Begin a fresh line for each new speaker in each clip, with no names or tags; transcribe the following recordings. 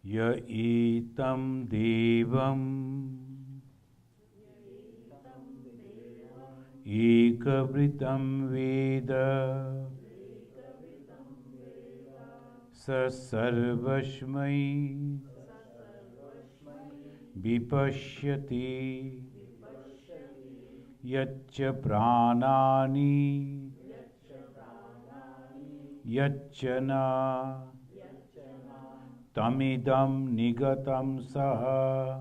Ya etam devam ekavritam veda sa sarvashmai vipashyati yaccha pranani yacchana tamidam nigatam saha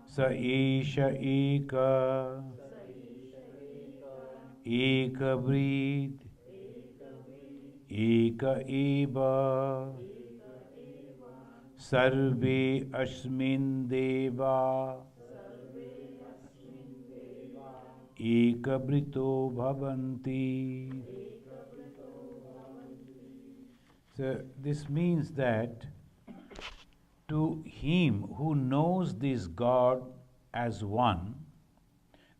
sa esha eka ekavrit eka eva sarve asmin deva ekabrito bhavanti. So this means that to him who knows this God as one,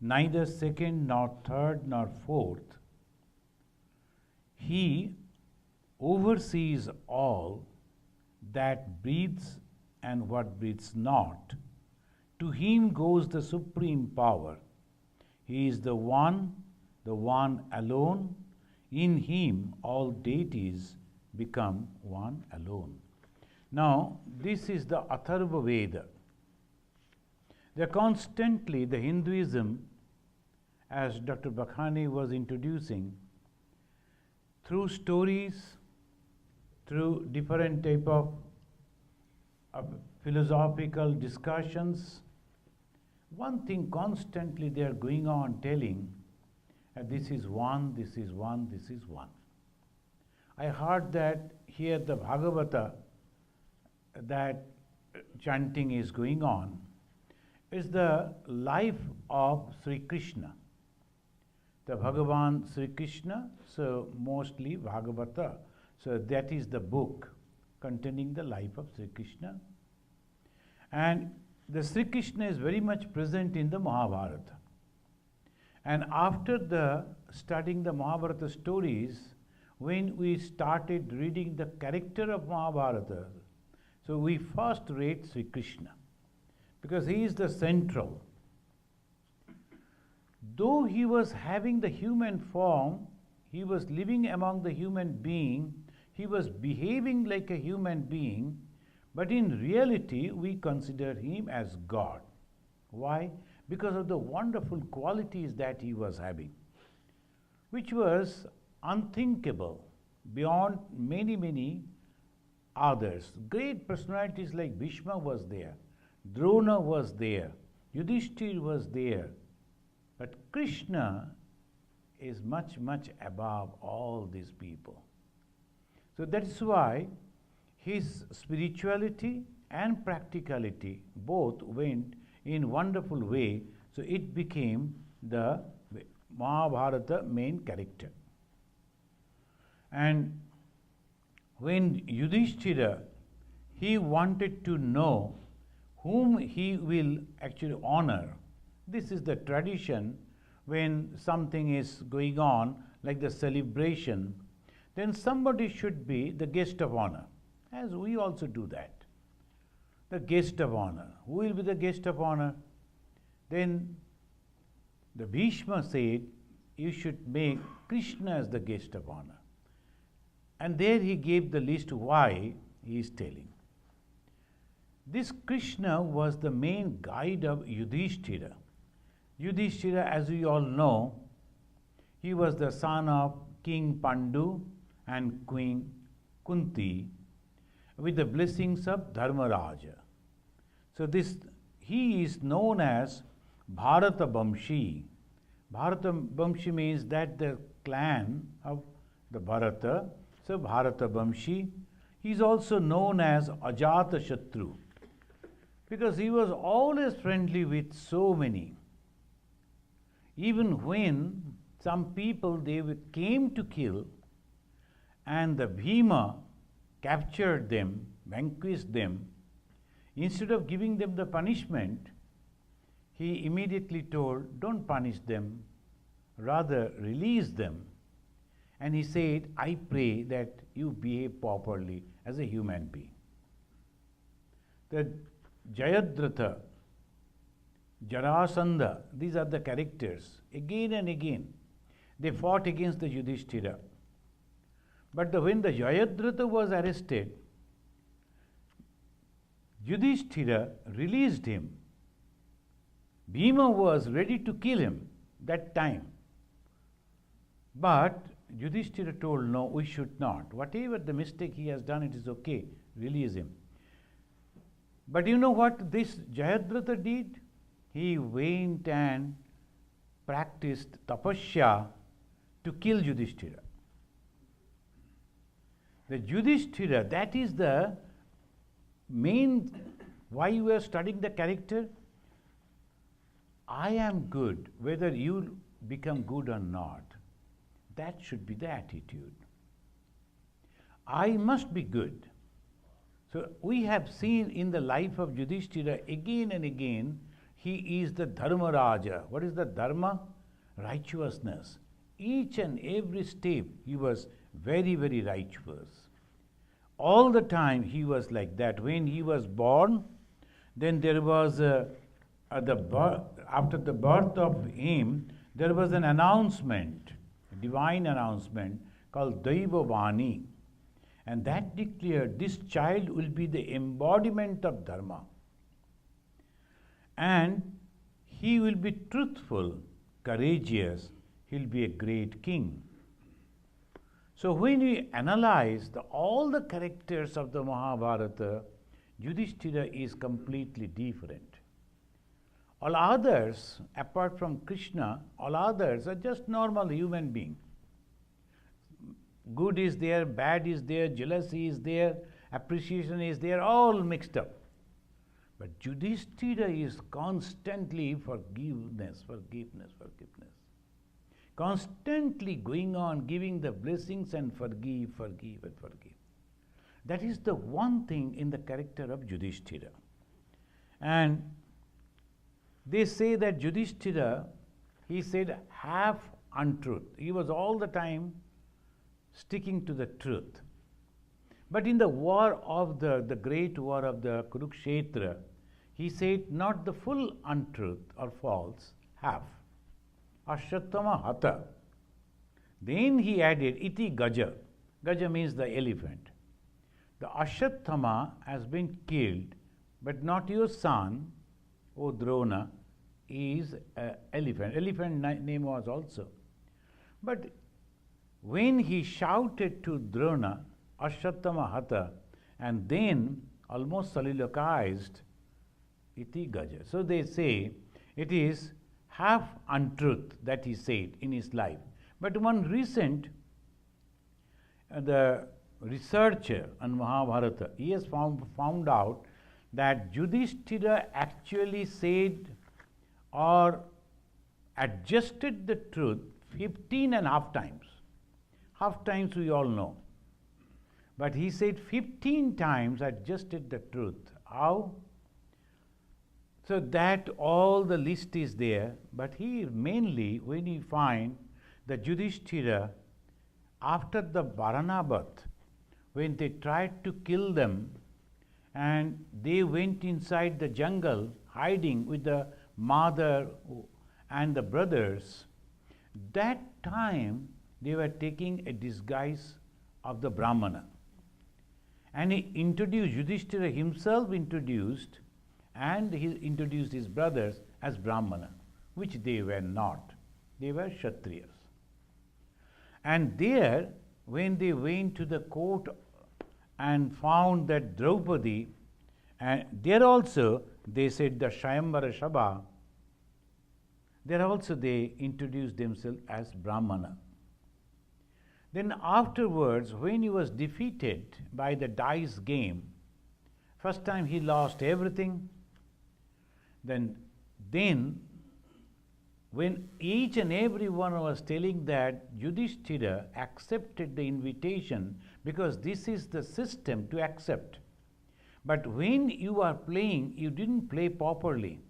neither second nor third nor fourth, he oversees all that breathes and what breathes not. To him goes the supreme power. He is the one alone. In him all deities become one alone. Now, this is the Atharva Veda. They're constantly, the Hinduism, as Dr. Bakhani was introducing, through stories, through different type of philosophical discussions, one thing constantly they are going on telling, this is one, this is one, this is one. I heard that here the Bhagavata, that chanting is going on, is the life of Sri Krishna. The Bhagavan Sri Krishna, so mostly Bhagavata. So that is the book containing the life of Sri Krishna. And the Sri Krishna is very much present in the Mahabharata. And after the studying the Mahabharata stories, when we started reading the character of Mahabharata, so we first read Sri Krishna, because he is the central. Though he was having the human form, he was living among the human being, he was behaving like a human being, but in reality we consider him as God. Why? Because of the wonderful qualities that he was having, which was unthinkable beyond many others. Great personalities like Bhishma was there, Drona was there, Yudhisthira was there, but Krishna is much above all these people. So that is why his spirituality and practicality both went in wonderful way, so it became the Mahabharata main character. And when Yudhisthira, he wanted to know whom he will actually honor. This is the tradition when something is going on, like the celebration, then somebody should be the guest of honor, as we also do that. The guest of honor. Who will be the guest of honor? Then the Bhishma said, you should make Krishna as the guest of honor. And there he gave the list why he is telling. This Krishna was the main guide of Yudhisthira. Yudhisthira, as we all know, he was the son of King Pandu and Queen Kunti, with the blessings of Dharmaraja. So he is known as Bharata Vamshi. Bharata Vamshi means that the clan of the Bharata, so Bharata Vamshi. He is also known as Ajata Shatru, because he was always friendly with so many. Even when some people they came to kill, and the Bhima captured them, vanquished them, instead of giving them the punishment, he immediately told, don't punish them, rather release them. and he said, I pray that you behave properly as a human being. The Jayadratha, Jarasandha, these are the characters. Again and again, they fought against the Yudhisthira. But when the Jayadratha was arrested, Yudhisthira released him. Bhima was ready to kill him that time. But Yudhisthira told, no, we should not. Whatever the mistake he has done, it is okay. Release him. But you know what this Jayadratha did? He went and practiced tapasya to kill Yudhisthira. The Yudhisthira, that is the main why we are studying the character. I am good, whether you become good or not. That should be the attitude. I must be good. So we have seen in the life of Yudhisthira again and again, he is the Dharma Raja. What is the Dharma? Righteousness. Each and every step he was very, very righteous. All the time he was like that. When he was born, then there was after the birth of him, there was an announcement, a divine announcement called Daiva Vani. And that declared this child will be the embodiment of Dharma. And he will be truthful, courageous, he'll be a great king. So when we analyze all the characters of the Mahabharata, Yudhisthira is completely different. All others, apart from Krishna, all others are just normal human beings. Good is there, bad is there, jealousy is there, appreciation is there, all mixed up. But Yudhisthira is constantly forgiveness. Constantly going on giving the blessings and forgive. That is the one thing in the character of Yudhisthira. And they say that Yudhisthira, he said half untruth. He was all the time sticking to the truth. But in the war of the great war of the Kurukshetra, he said not the full untruth or false, half. Ashwattama hata. Then he added iti gaja. Gaja means the elephant. The Ashwattama has been killed, but not your son, O Drona, is an elephant. Elephant name was also. But when he shouted to Drona, Ashwattama hata, and then almost soliloquized, iti gaja. So they say it is half untruth that he said in his life. But one recent, the researcher on Mahabharata, he has found out that Yudhisthira actually said or adjusted the truth 15 and a half times. Half times we all know. But he said 15 times adjusted the truth. How? So that all the list is there, but he mainly, when you find that Yudhisthira, after the Varanabat, when they tried to kill them, and they went inside the jungle, hiding with the mother and the brothers, that time they were taking a disguise of the Brahmana. And he introduced, Yudhisthira himself introduced, and he introduced his brothers as Brahmana, which they were not. They were Kshatriyas. And there, when they went to the court and found that Draupadi, and there also they said the Shayambara Sabha, there also they introduced themselves as Brahmana. Then afterwards, when he was defeated by the dice game, first time he lost everything. Then when each and every one was telling that Yudhisthira accepted the invitation because this is the system to accept. But when you are playing, you didn't play properly.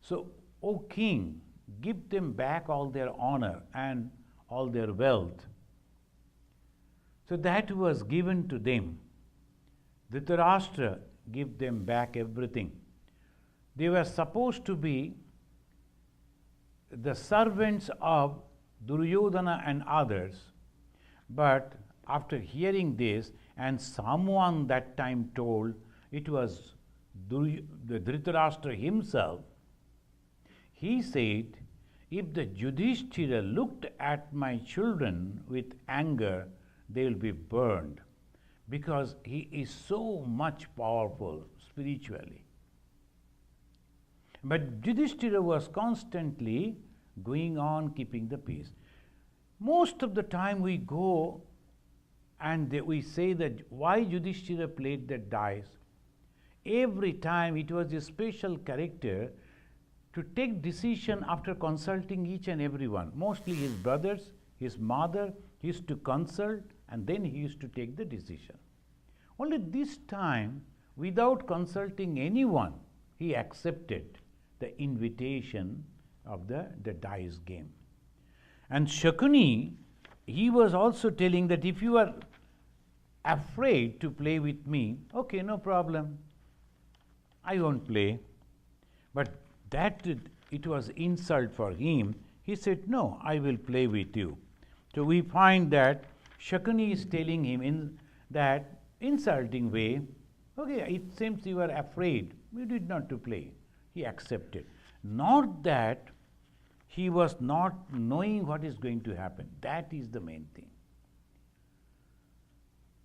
So, O king, give them back all their honor and all their wealth. So that was given to them. Dhritarashtra gave them back everything. They were supposed to be the servants of Duryodhana and others, but after hearing this, and someone that time told it was the Dhritarashtra himself, he said, if the Yudhisthira looked at my children with anger, they will be burned, because he is so much powerful spiritually. But Yudhisthira was constantly going on keeping the peace. Most of the time we go and we say that why Yudhisthira played that dice. Every time it was a special character to take decision after consulting each and everyone. Mostly his brothers, his mother, he used to consult and then he used to take the decision. Only this time, without consulting anyone, he accepted the invitation of the dice game. And Shakuni, he was also telling that if you are afraid to play with me, okay, no problem, I won't play. But that it was insult for him. He said, no, I will play with you. So we find that Shakuni is telling him in that insulting way, okay, it seems you are afraid, you did not to play. He accepted. Not that he was not knowing what is going to happen. That is the main thing.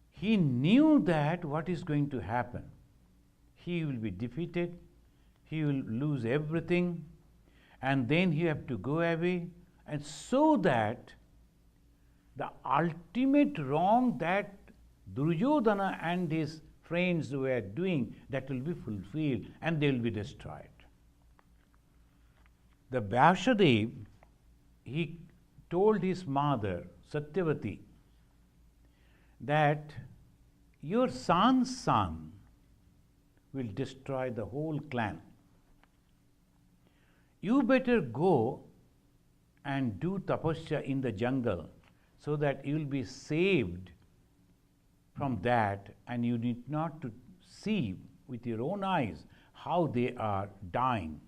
He knew that what is going to happen. He will be defeated, he will lose everything, and then he have to go away, and so that the ultimate wrong that Duryodhana and his friends were doing, that will be fulfilled and they will be destroyed. The Vyasadev, he told his mother, Satyavati, that your son's son will destroy the whole clan. You better go and do tapasya in the jungle so that you will be saved from that, and you need not to see with your own eyes how they are dying.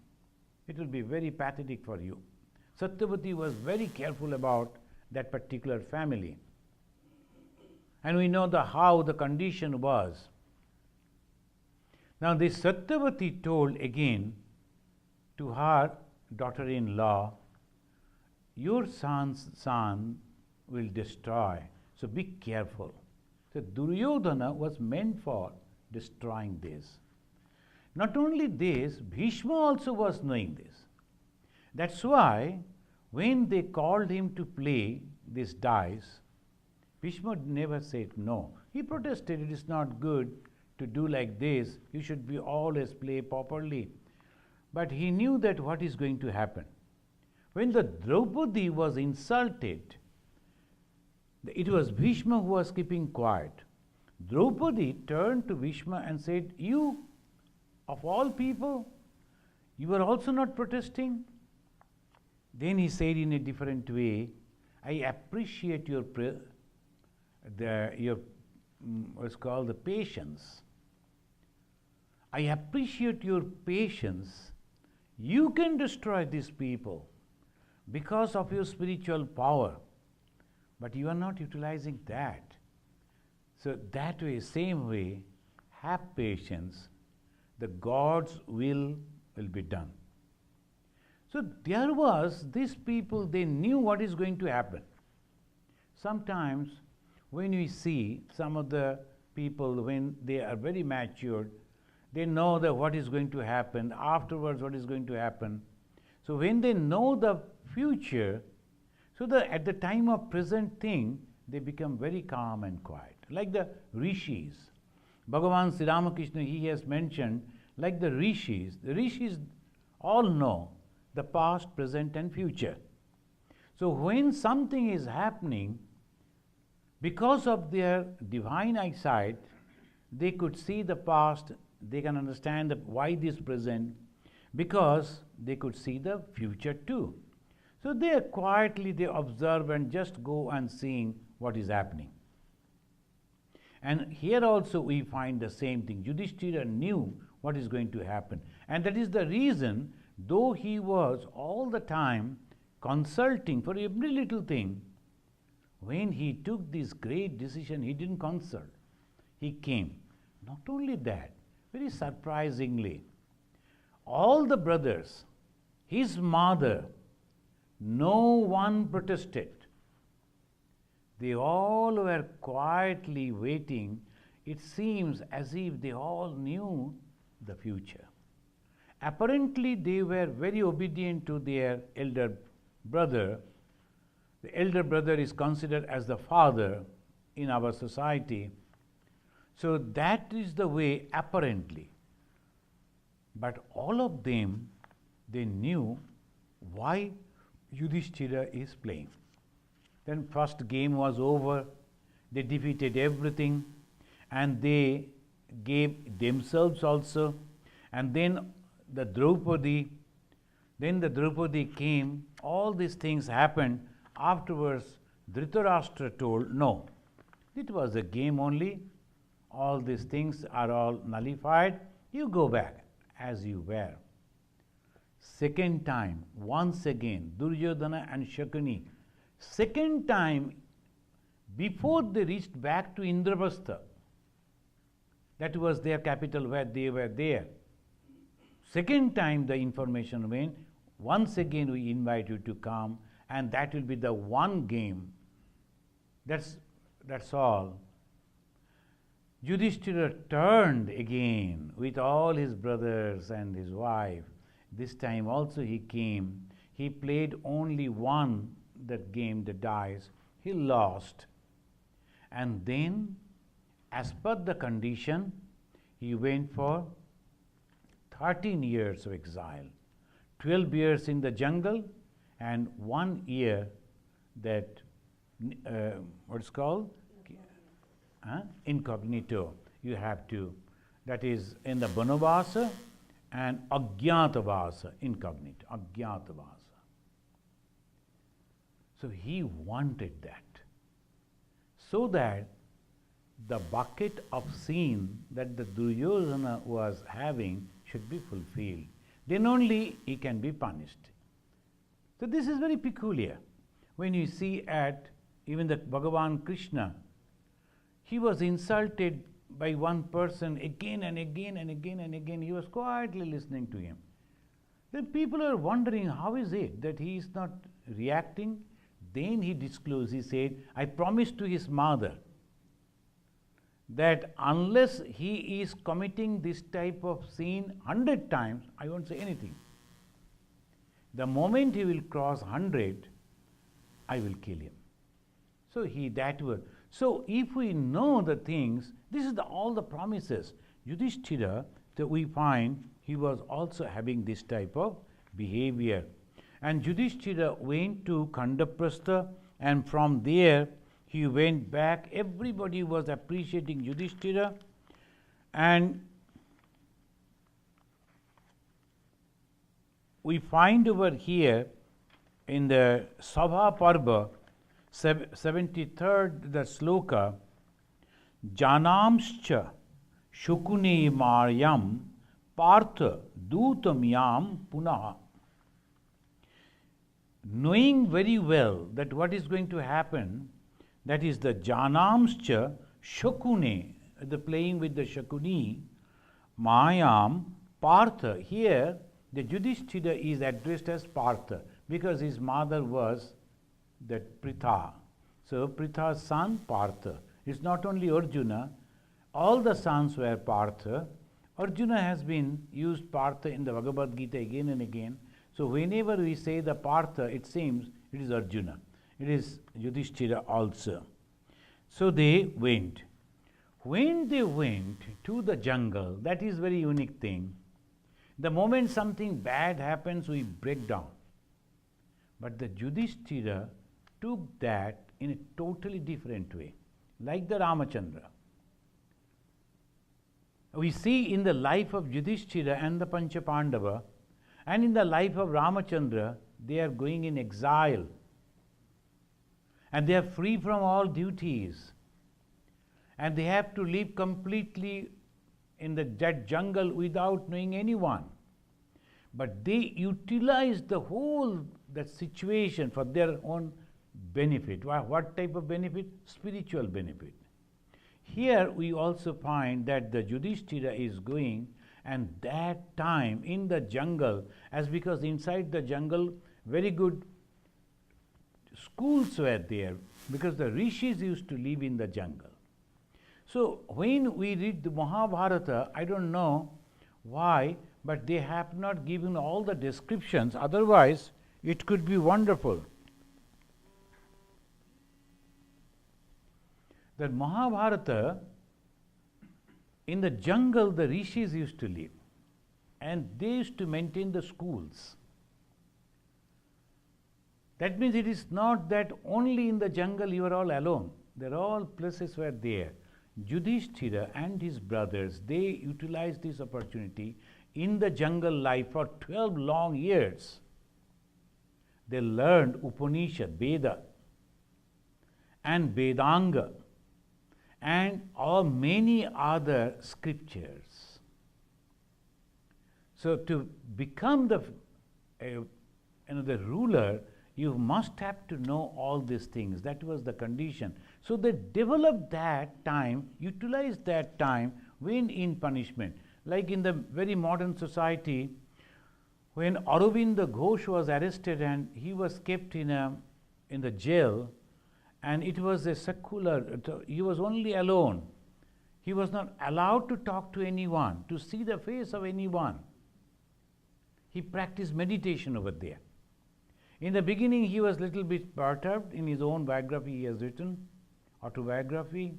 It will be very pathetic for you. Satyavati was very careful about that particular family. And we know how the condition was. Now this Satyavati told again to her daughter-in-law, your son's son will destroy, so be careful. So Duryodhana was meant for destroying this. Not only this, Bhishma also was knowing this. That's why when they called him to play this dice, Bhishma never said no. He protested, it is not good to do like this, you should be always play properly. But he knew that what is going to happen. When the Draupadi was insulted, it was Bhishma who was keeping quiet. Draupadi turned to Bhishma and said, you, of all people, you are also not protesting? Then he said in a different way, I appreciate your what's called the patience. I appreciate your patience. You can destroy these people because of your spiritual power, but you are not utilizing that. So that way, same way, have patience. The God's will be done. So there was these people, they knew what is going to happen. Sometimes when we see some of the people, when they are very matured, they know that what is going to happen, afterwards what is going to happen. So when they know the future, so that at the time of present thing, they become very calm and quiet. Like the rishis. Bhagavan Sri Ramakrishna, he has mentioned, like the rishis all know the past, present and future. So when something is happening, because of their divine eyesight, they could see the past, they can understand why this present, because they could see the future too. So they quietly, they observe and just go and seeing what is happening. And here also we find the same thing. Yudhisthira knew what is going to happen. And that is the reason, though he was all the time consulting for every little thing, when he took this great decision, he didn't consult. He came. Not only that, very surprisingly, all the brothers, his mother, no one protested. They all were quietly waiting. It seems as if they all knew the future. Apparently, they were very obedient to their elder brother. The elder brother is considered as the father in our society. So that is the way, apparently. But all of them, they knew why Yudhisthira is playing. Then first game was over, they defeated everything, and they gave themselves also, and then the Draupadi came, all these things happened. Afterwards, Dhritarashtra told, no, it was a game only, all these things are all nullified, you go back as you were. Second time, once again, Duryodhana and Shakuni, second time, before they reached back to Indraprastha, that was their capital where they were there. Second time the information went, once again we invite you to come, and that will be the one game. That's all. Yudhisthira turned again with all his brothers and his wife. This time also he came. He played only one that game, the dice. He lost. And then, as per the condition, he went for 13 years of exile. 12 years in the jungle and 1 year that, what's called? Incognito. You have to, that is in the Banavasa and Ajñātavasa, incognito, Ajñātavasa. So he wanted that, so that the bucket of sin that the Duryodhana was having should be fulfilled. Then only he can be punished. So this is very peculiar. When you see at even the Bhagavan Krishna, he was insulted by one person again and again and again and again. He was quietly listening to him. Then people are wondering, how is it that he is not reacting? Then he disclosed, he said, I promised to his mother that unless he is committing this type of sin 100 times, I won't say anything. The moment he will cross 100, I will kill him. So that word. So if we know the things, this is all the promises. Yudhisthira, that we find he was also having this type of behavior. And Yudhisthira went to Khandaprastha, and from there he went back. Everybody was appreciating Yudhisthira, and we find over here in the Sabha Parva, 73rd the sloka, Janamscha Shukune Maryam Partha Dutamyam Punaha. Knowing very well that what is going to happen, that is the Janamscha Shakune, the playing with the Shakuni, Mayam Partha. Here the Yudhisthira is addressed as Partha because his mother was that Pritha. So Pritha's son Partha. It's not only Arjuna, all the sons were Partha. Arjuna has been used Partha in the Bhagavad Gita again and again. So whenever we say the Partha, it seems it is Arjuna. It is Yudhisthira also. So they went. When they went to the jungle, that is very unique thing. The moment something bad happens, we break down. But the Yudhisthira took that in a totally different way, like the Ramachandra. We see in the life of Yudhisthira and the Panchapandava, and in the life of Ramachandra, they are going in exile. And they are free from all duties. and they have to live completely in that jungle without knowing anyone. But they utilize the whole that situation for their own benefit. What type of benefit? Spiritual benefit. Here we also find that the Yudhisthira is going, and that time in the jungle, as because inside the jungle very good schools were there, because the rishis used to live in the jungle. So when we read the Mahabharata, I don't know why, but they have not given all the descriptions, otherwise it could be wonderful. That Mahabharata, in the jungle the rishis used to live, and they used to maintain the schools. That means it is not that only in the jungle you are all alone. There are all places were there. Yudhisthira and his brothers, they utilized this opportunity in the jungle life for 12 long years. They learned Upanishad, Veda, and Vedanga, and all many other scriptures. So to become the ruler, you must have to know all these things. That was the condition. So they developed that time, utilized that time when in punishment. Like in the very modern society, when Aurobindo Ghosh was arrested and he was kept in the jail, and it was a secular, he was only alone. He was not allowed to talk to anyone, to see the face of anyone. He practiced meditation over there. In the beginning, he was little bit perturbed. In his own biography, he has written, autobiography.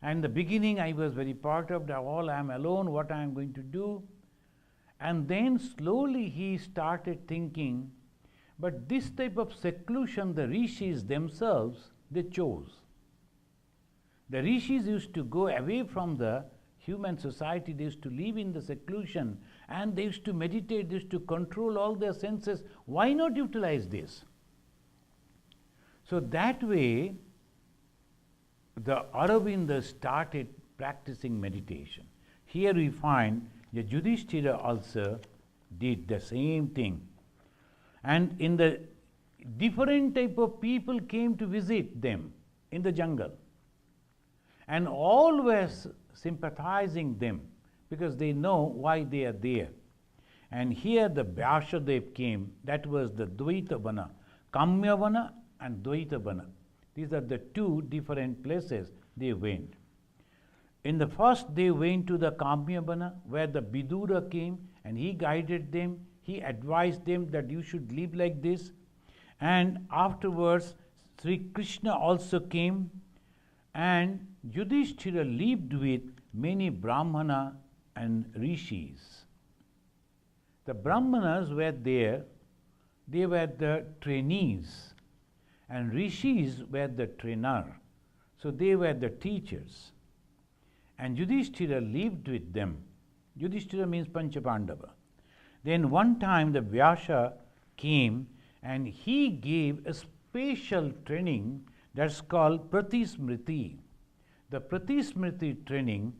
And in the beginning, I was very perturbed. All I am alone, what I am going to do? And then slowly he started thinking, but this type of seclusion, the rishis themselves, they chose. The rishis used to go away from the human society, they used to live in the seclusion, and they used to meditate, they used to control all their senses. Why not utilize this? So that way, the Aurobindo started practicing meditation. Here we find that Yudhisthira also did the same thing. And in the different type of people came to visit them in the jungle, and all were sympathizing them because they know why they are there. And here the Vyasadev came. That was the Dvaita Vana, Kamya Vana and Dvaita Vana. These are the two different places they went. In the first, they went to the Kamya Vana, where the Vidura came, and he guided them. He advised them that you should live like this. And afterwards, Sri Krishna also came, and Yudhisthira lived with many Brahmana and Rishis. The Brahmanas were there, they were the trainees, and Rishis were the trainer. So they were the teachers. And Yudhisthira lived with them. Yudhisthira means Panchapandava. Then one time the Vyasa came and he gave a special training that's called Pratismriti. The Pratismriti training,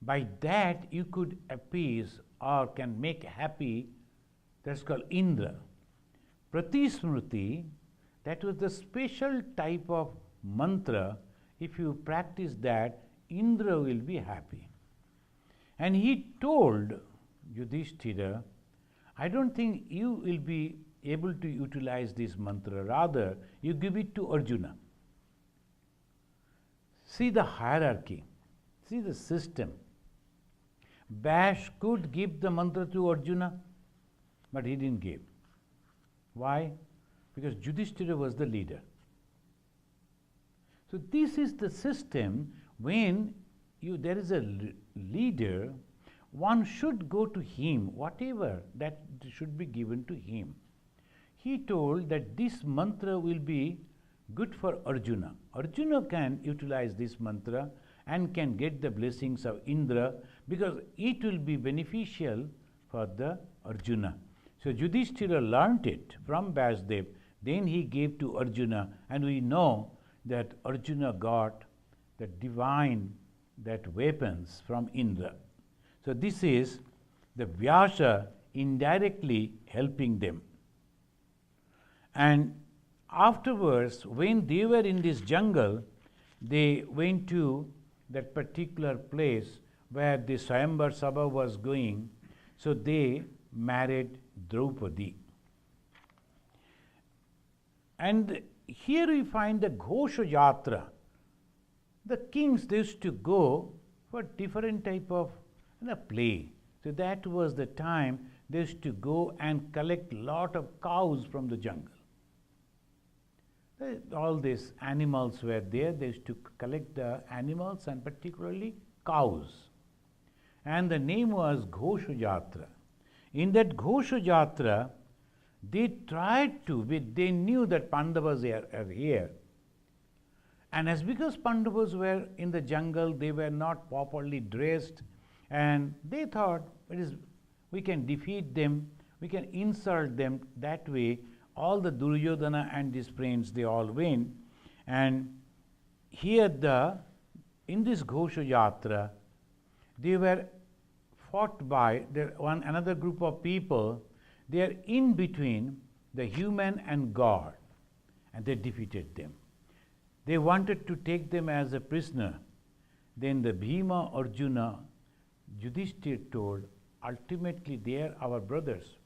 by that you could appease or can make happy, that's called Indra. Pratismriti, that was the special type of mantra. If you practice that, Indra will be happy. And he told Yudhisthira, I don't think you will be able to utilize this mantra, rather you give it to Arjuna. See the hierarchy, see the system. Bash could give the mantra to Arjuna, but he didn't give. Why? Because Yudhisthira was the leader. So this is the system. When there is a leader, one should go to him, whatever that should be given to him. He told that this mantra will be good for Arjuna. Arjuna can utilize this mantra and can get the blessings of Indra, because it will be beneficial for the Arjuna. So Yudhisthira learnt it from Vyasadev, then he gave to Arjuna, and we know that Arjuna got the divine that weapons from Indra. So this is the Vyasa indirectly helping them. And afterwards, when they were in this jungle, they went to that particular place where the Swayamvar Sabha was going, so they married Draupadi. And here we find the Ghosha Yatra. The kings used to go for different type of play. So that was the time they used to go and collect lot of cows from the jungle. All these animals were there. They used to collect the animals and particularly cows. And the name was Ghosha Yatra. In that Ghosha Yatra, they tried to, they knew that Pandavas are here. And as because Pandavas were in the jungle, they were not properly dressed, and they thought we can defeat them, we can insult them that way. All the Duryodhana and his friends, they all win. And here in this Ghosha Yatra, they were fought by another group of people. They are in between the human and God, and they defeated them. They wanted to take them as a prisoner. Then the Bhima, Arjuna, Yudhisthira told, ultimately they are our brothers,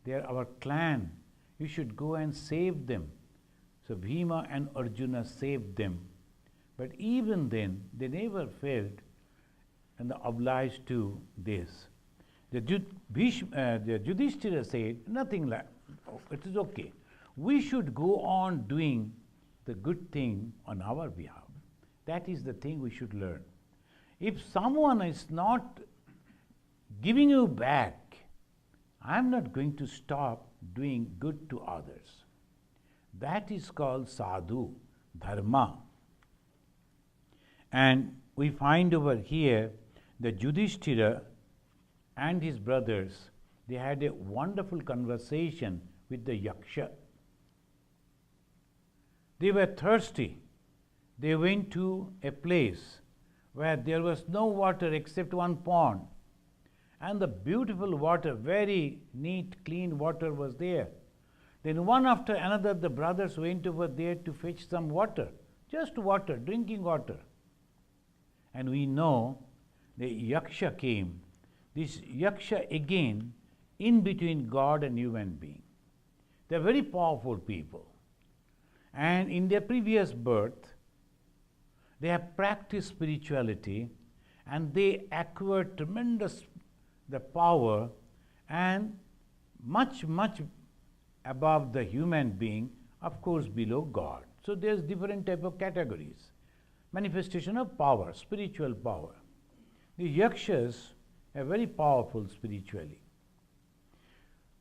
they are our clan, you should go and save them. So Bhima and Arjuna saved them. But even then, they never felt obliged to this. The Yudhisthira said, nothing like, it is okay. We should go on doing the good thing on our behalf. That is the thing we should learn. If someone is not giving you back, I am not going to stop doing good to others. That is called sadhu, dharma. And we find over here that Yudhisthira and his brothers, they had a wonderful conversation with the Yaksha. They were thirsty. They went to a place where there was no water except one pond. And the beautiful water, very neat, clean water was there. Then one after another, the brothers went over there to fetch some water, just water, drinking water. And we know the Yaksha came. This Yaksha again in between God and human being. They are very powerful people. And in their previous birth, they have practiced spirituality and they acquired tremendous the power and much, much above the human being, of course below God. So there's different type of categories. Manifestation of power, spiritual power. The Yakshas are very powerful spiritually.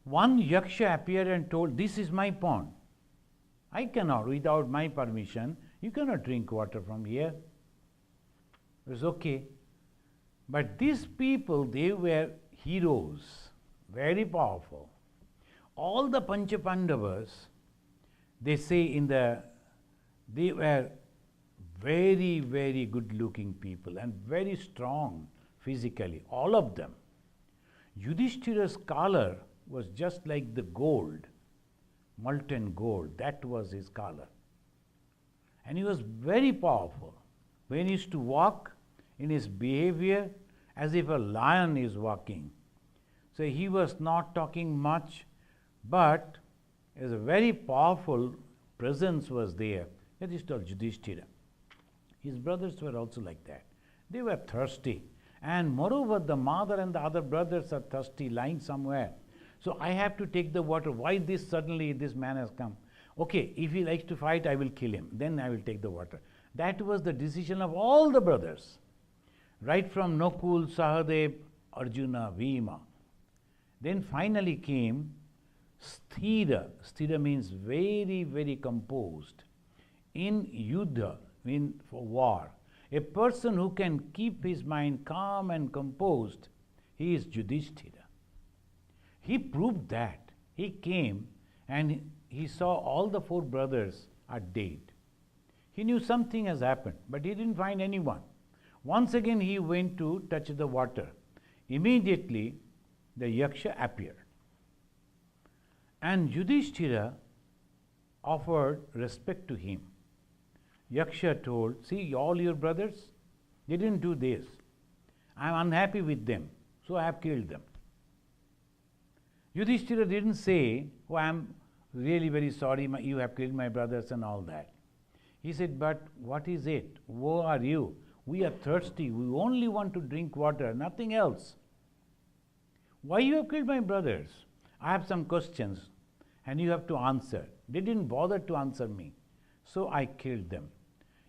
One Yaksha appeared and told, this is my pond. I cannot, without my permission, you cannot drink water from here. It was okay. But these people, they were heroes, very powerful. All the Pancha Pandavas, they say they were very, very good looking people and very strong physically, all of them. Yudhishthira's color was just like the gold, molten gold, that was his color. And he was very powerful. When he used to walk, in his behavior, as if a lion is walking. So he was not talking much, but as a very powerful presence was there. That is called Yudhisthira. His brothers were also like that. They were thirsty. And moreover, the mother and the other brothers are thirsty, lying somewhere. So I have to take the water. Why suddenly this man has come? Okay, if he likes to fight, I will kill him. Then I will take the water. That was the decision of all the brothers. Right from Nakul, Sahadev, Arjuna, Bhima. Then finally came Sthira. Sthira means very, very composed. In Yuddha, for war, a person who can keep his mind calm and composed, he is Yudhisthira. He proved that. He came and he saw all the four brothers are dead. He knew something has happened, but he didn't find anyone. Once again he went to touch the water. Immediately the Yaksha appeared. And Yudhisthira offered respect to him. Yaksha told, see, all your brothers, they didn't do this. I am unhappy with them, so I have killed them. Yudhisthira didn't say, oh, I am really very sorry, you have killed my brothers and all that. He said, but what is it? Who are you? We are thirsty. We only want to drink water, nothing else. Why you have killed my brothers? I have some questions and you have to answer. They didn't bother to answer me, so I killed them.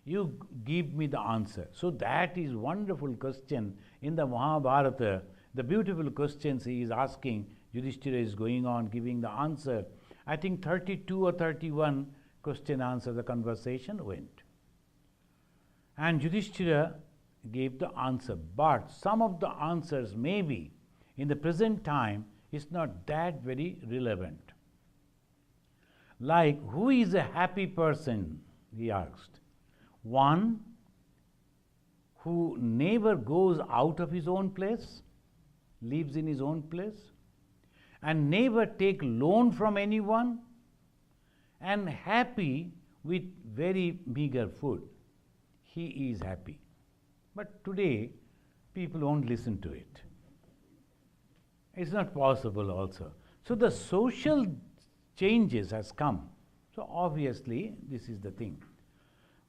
You give me the answer. So that is wonderful question in the Mahabharata. The beautiful questions he is asking, Yudhisthira is going on giving the answer. I think 32 or 31 question answer the conversation went. And Yudhisthira gave the answer, but some of the answers maybe in the present time is not that very relevant. Like, who is a happy person? He asked. One who never goes out of his own place, lives in his own place, and never take loan from anyone, and happy with very meager food. He is happy. But today, people won't listen to it. It's not possible also. So the social changes has come. So obviously, this is the thing.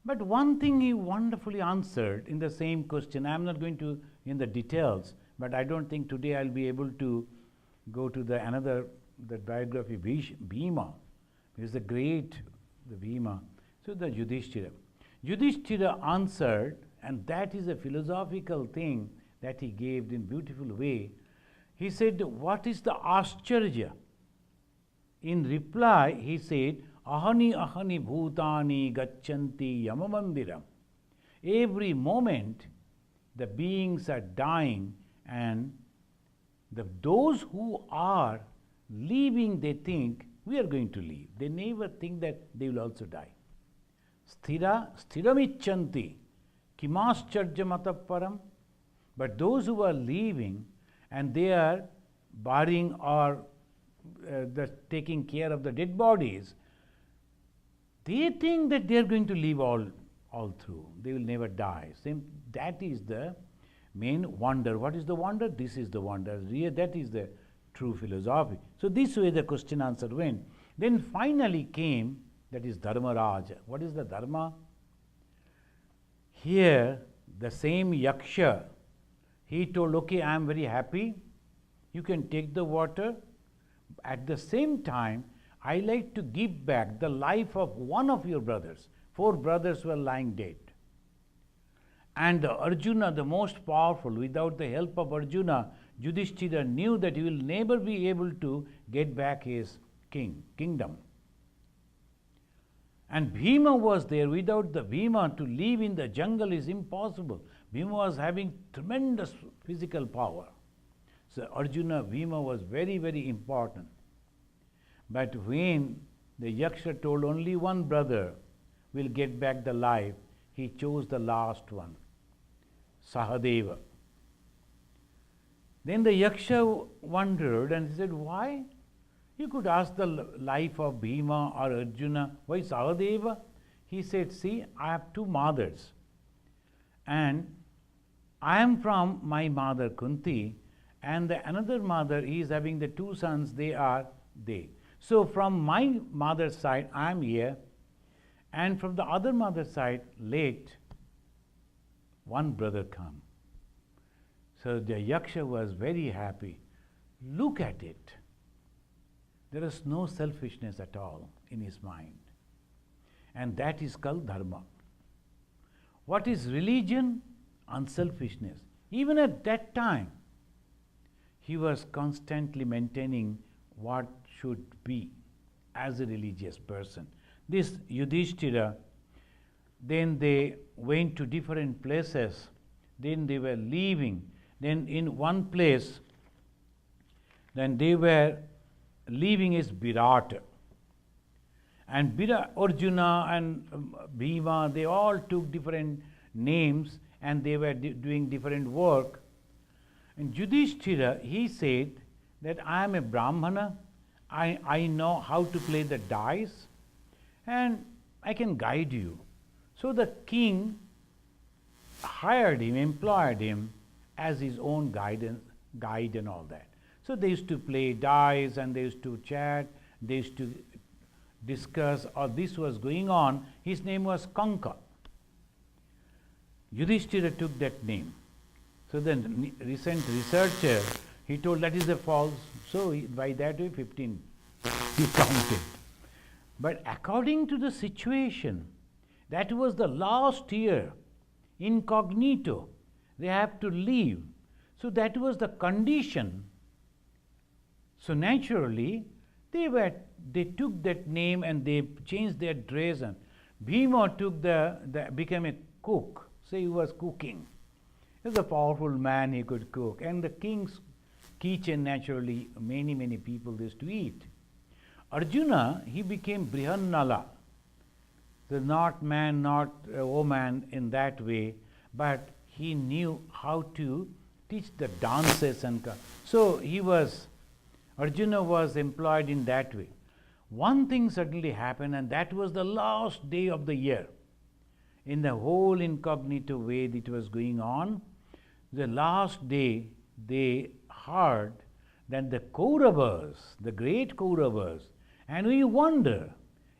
But one thing he wonderfully answered in the same question. I am not going to in the details, but I don't think today I'll be able to go to the biography Bhima. He is the Bhima. So the Yudhisthira. Yudhisthira answered, and that is a philosophical thing that he gave in beautiful way. He said, what is the Ascharya? In reply, he said, Ahani ahani bhutani gacchanti yamamandiram. Every moment, the beings are dying, and those who are leaving, they think, we are going to leave. They never think that they will also die. Sthiramichanti kimascharjamata param. But those who are leaving, and they are burying or taking care of the dead bodies, they think that they are going to live all through. They will never die. That is the main wonder. What is the wonder? This is the wonder. That is the true philosophy. So this way the question answer went. Then finally came, that is Dharmaraja. What is the Dharma? Here the same Yaksha, he told, okay, I am very happy. You can take the water. At the same time, I like to give back the life of one of your brothers. 4 brothers were lying dead. And Arjuna, the most powerful, without the help of Arjuna, Yudhisthira knew that he will never be able to get back his kingdom. And Bhima was there. Without the Bhima, to live in the jungle is impossible. Bhima was having tremendous physical power. So Arjuna, Bhima was very, very important. But when the Yaksha told only one brother will get back the life, he chose the last one, Sahadeva. Then the Yaksha wondered and he said, why? You could ask the life of Bhima or Arjuna. Why Sahadeva? He said, see, I have 2 mothers. And I am from my mother Kunti, and another mother is having the 2 sons, they are they. So from my mother's side, I am here, and from the other mother's side, let one brother come. So the Yaksha was very happy. Look at it. There is no selfishness at all in his mind. And that is called Dharma. What is religion? Unselfishness. Even at that time, he was constantly maintaining what should be as a religious person. This Yudhisthira, then they went to different places, then they were leaving. Then in one place, then they were leaving is Virata. And Arjuna and Bhima, they all took different names and they were doing different work. And Yudhisthira, he said that I am a Brahmana, I know how to play the dice and I can guide you. So the king hired him, employed him as his own guide and all that. So they used to play dice and they used to chat, they used to discuss, or this was going on. His name was Kanka. Yudhisthira took that name. So the recent researcher, he told that is a false. So by that way 15 he counted. But according to the situation, that was the last year, incognito, they have to leave. So that was the condition. So naturally, they took that name and they changed their dress. And Bhima became a cook. So he was cooking. He was a powerful man, he could cook. And the king's kitchen, naturally, many people used to eat. Arjuna, he became Brihannala. So not man, not a woman in that way, but he knew how to teach the dances and so Arjuna was employed in that way. One thing suddenly happened, and that was the last day of the year. In the whole incognito way that was going on, the last day they heard that the Kauravas, the great Kauravas, and we wonder,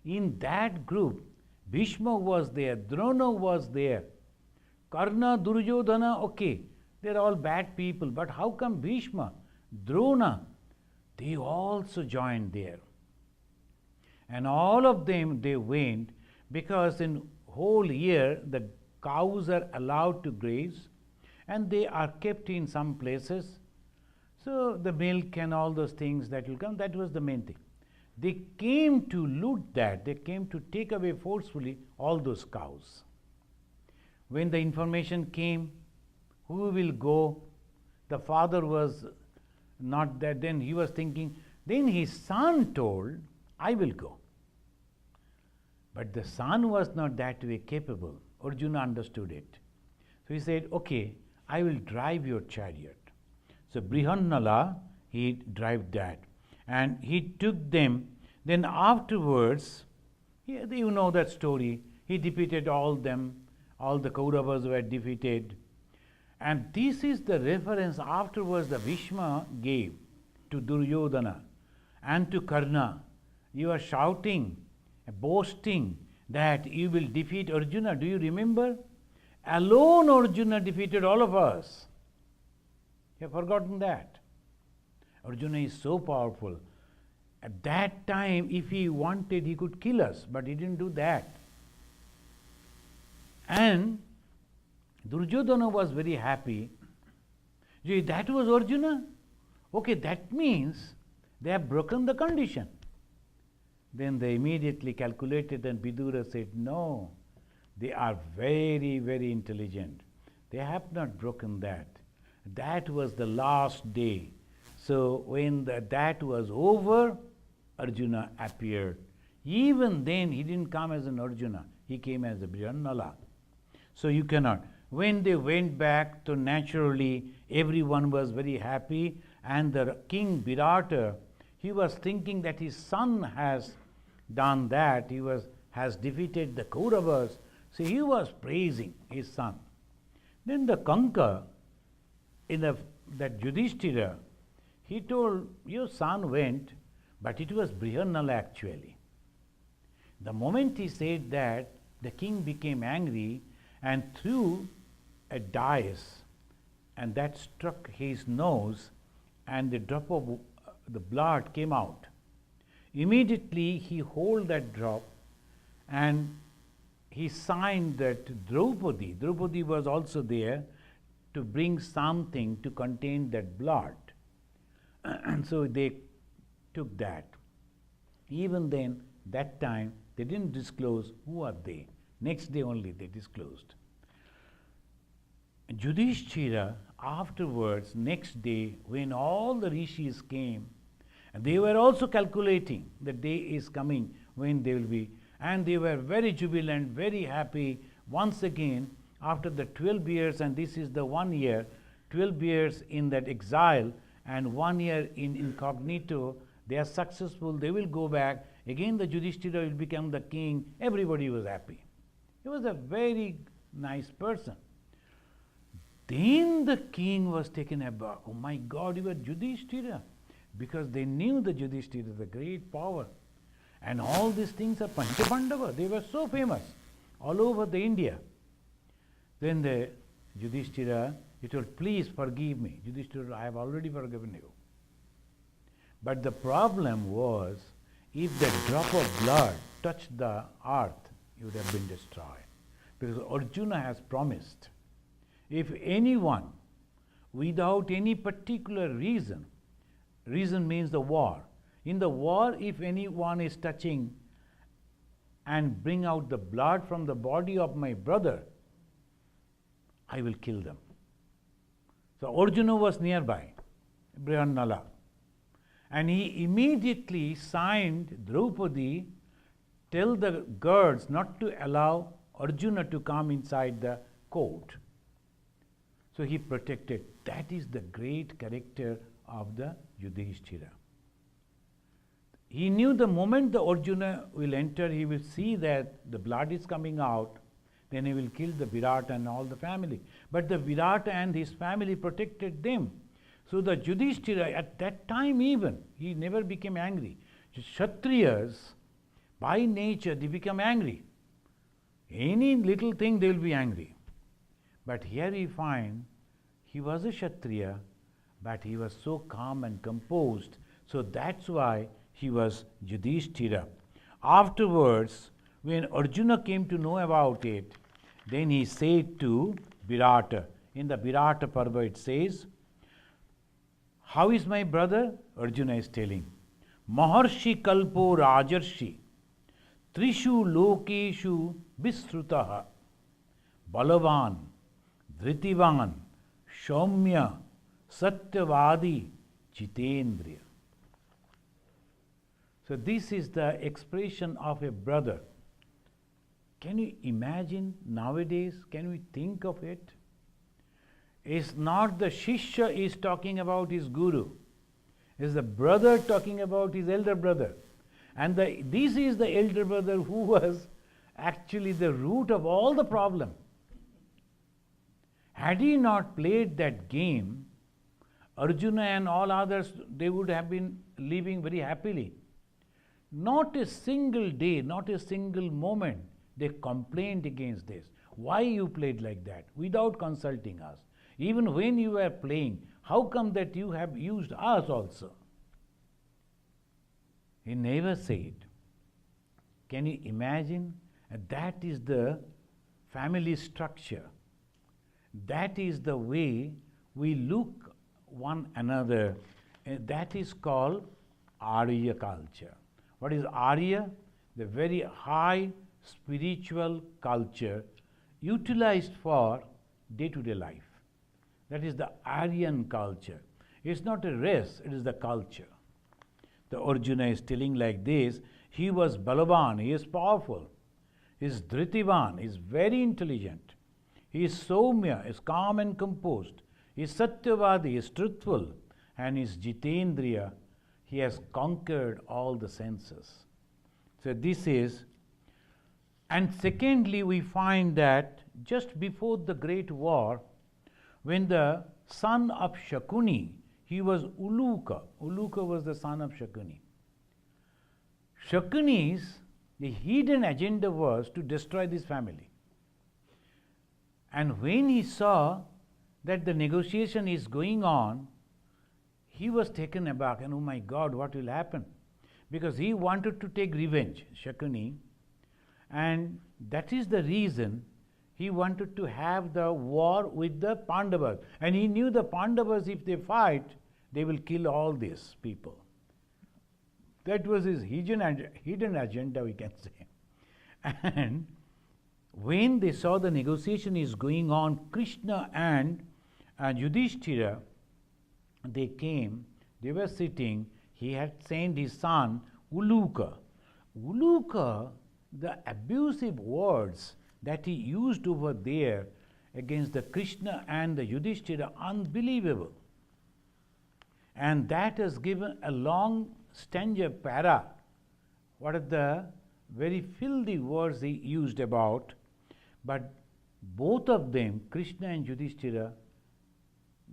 in that group, Bhishma was there, Drona was there, Karna, Duryodhana, okay, they're all bad people, but how come Bhishma, Drona, they also joined there. And all of them, they went because in whole year the cows are allowed to graze and they are kept in some places. So the milk and all those things that will come, that was the main thing. They came to loot that, they came to take away forcefully all those cows. When the information came, who will go? The father was not there, then he was thinking, then his son told, I will go. But the son was not that way capable. Arjuna understood it. So he said, okay, I will drive your chariot. So Brihannala, he drove that. And he took them. Then afterwards, you know that story, he defeated all them, all the Kauravas were defeated. And this is the reference afterwards the Bhishma gave to Duryodhana and to Karna. You are shouting, boasting that you will defeat Arjuna. Do you remember? Alone Arjuna defeated all of us. You have forgotten that. Arjuna is so powerful. At that time, if he wanted, he could kill us, but he didn't do that. And Duryodhana was very happy. That was Arjuna? Okay, that means they have broken the condition. Then they immediately calculated, and Vidura said, no, they are very intelligent. They have not broken that. That was the last day. So when that was over, Arjuna appeared. Even then, he didn't come as an Arjuna. He came as a Brihannala. So you cannot. When they went back, so naturally everyone was very happy, and the king Virata, he was thinking that his son has done that, has defeated the Kauravas, so he was praising his son. Then the Kanka, that Yudhisthira, he told, your son went, but it was Brihannala actually. The moment he said that, the king became angry and threw a dice, and that struck his nose, and a drop of the blood came out. Immediately he held that drop and he signed that Draupadi was also there to bring something to contain that blood. And so they took that. Even then, that time, they didn't disclose who are they. Next day only they disclosed. Yudhisthira, afterwards, next day, when all the rishis came, and they were also calculating the day is coming when they will be. And they were very jubilant, very happy. Once again, after the 12 years, and this is the 1 year, 12 years in that exile, and 1 year in incognito, they are successful, they will go back. Again, the Yudhisthira will become the king. Everybody was happy. He was a very nice person. Then the king was taken aback. Oh my God, you are Yudhisthira. Because they knew the Yudhisthira is a great power. And all these things are Pancha-Pandava. They were so famous all over the India. Then the Yudhisthira, he told, please forgive me. Yudhisthira, I have already forgiven you. But the problem was, if that drop of blood touched the earth, it would have been destroyed. Because Arjuna has promised, if anyone, without any particular reason, reason means the war. In the war, if anyone is touching and bring out the blood from the body of my brother, I will kill them. So Arjuna was nearby, Brihannala. And he immediately signed Draupadi, tell the guards not to allow Arjuna to come inside the court. So he protected. That is the great character of the Yudhisthira. He knew the moment the Arjuna will enter, he will see that the blood is coming out, then he will kill the Virata and all the family. But the Virata and his family protected them. So the Yudhisthira, at that time even, he never became angry. Kshatriyas, by nature, they become angry. Any little thing they will be angry. But here we find he was a Kshatriya, but he was so calm and composed. So that's why he was Yudhisthira. Afterwards, when Arjuna came to know about it, then he said to Virata, in the Virata Parva it says, how is my brother? Arjuna is telling, Maharshi Kalpo Rajarshi, Trishu Lokeshu Visrutaha, Balavan, Dhritivan, Shaumya, Satyavadi, Jitendriya. So this is the expression of a brother. Can you imagine nowadays? Can we think of it? It's not the Shishya is talking about his guru. It's the brother talking about his elder brother. And this is the elder brother who was actually the root of all the problem. Had he not played that game, Arjuna and all others, they would have been living very happily. Not a single day, not a single moment, they complained against this. Why you played like that without consulting us? Even when you were playing, how come that you have used us also? He never said. Can you imagine? That is the family structure. That is the way we look one another. That is called Arya culture. What is Arya? The very high spiritual culture utilized for day-to-day life. That is the Aryan culture. It's not a race, it is the culture. The Arjuna is telling like this, he was Balavan, he is powerful. He is Dhritivan, he is very intelligent. He is Soumya, is calm and composed. He is Satyavadi, he is truthful. And he is Jitendriya, he has conquered all the senses. So this is, and secondly we find that just before the great war, when the son of Shakuni, he was Uluka. Uluka was the son of Shakuni. Shakuni's, the hidden agenda was to destroy this family. And when he saw that the negotiation is going on, he was taken aback and oh my God, what will happen? Because he wanted to take revenge, Shakuni, and that is the reason he wanted to have the war with the Pandavas. And he knew the Pandavas, if they fight, they will kill all these people. That was his hidden agenda, we can say. And when they saw the negotiation is going on, Krishna and Yudhisthira, they came, they were sitting, he had sent his son, Uluka. Uluka, the abusive words that he used over there against the Krishna and the Yudhisthira, unbelievable. And that has given a long stanza para. What are the very filthy words he used about? But both of them, Krishna and Yudhisthira,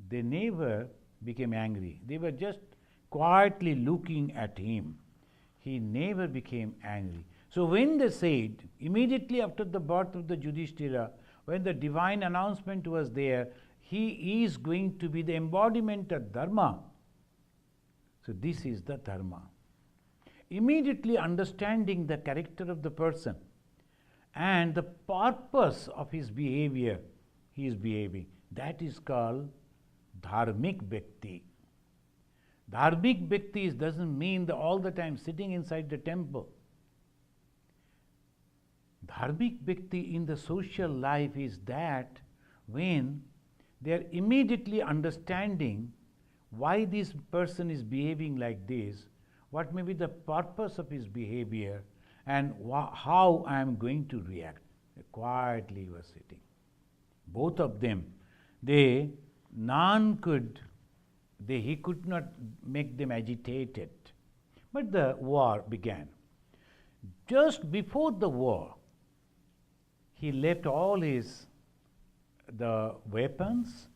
they never became angry. They were just quietly looking at him. He never became angry. So when they said, immediately after the birth of the Yudhisthira, when the divine announcement was there, he is going to be the embodiment of Dharma. So this is the Dharma. Immediately understanding the character of the person and the purpose of his behavior, he is behaving. That is called Dharmik Bhakti. Dharmik Bhakti doesn't mean all the time sitting inside the temple. Dharmik Bhakti in the social life is that when they are immediately understanding why this person is behaving like this, what may be the purpose of his behavior, and how I am going to react. They quietly were sitting. Both of them, he could not make them agitated. But the war began. Just before the war, he left all the weapons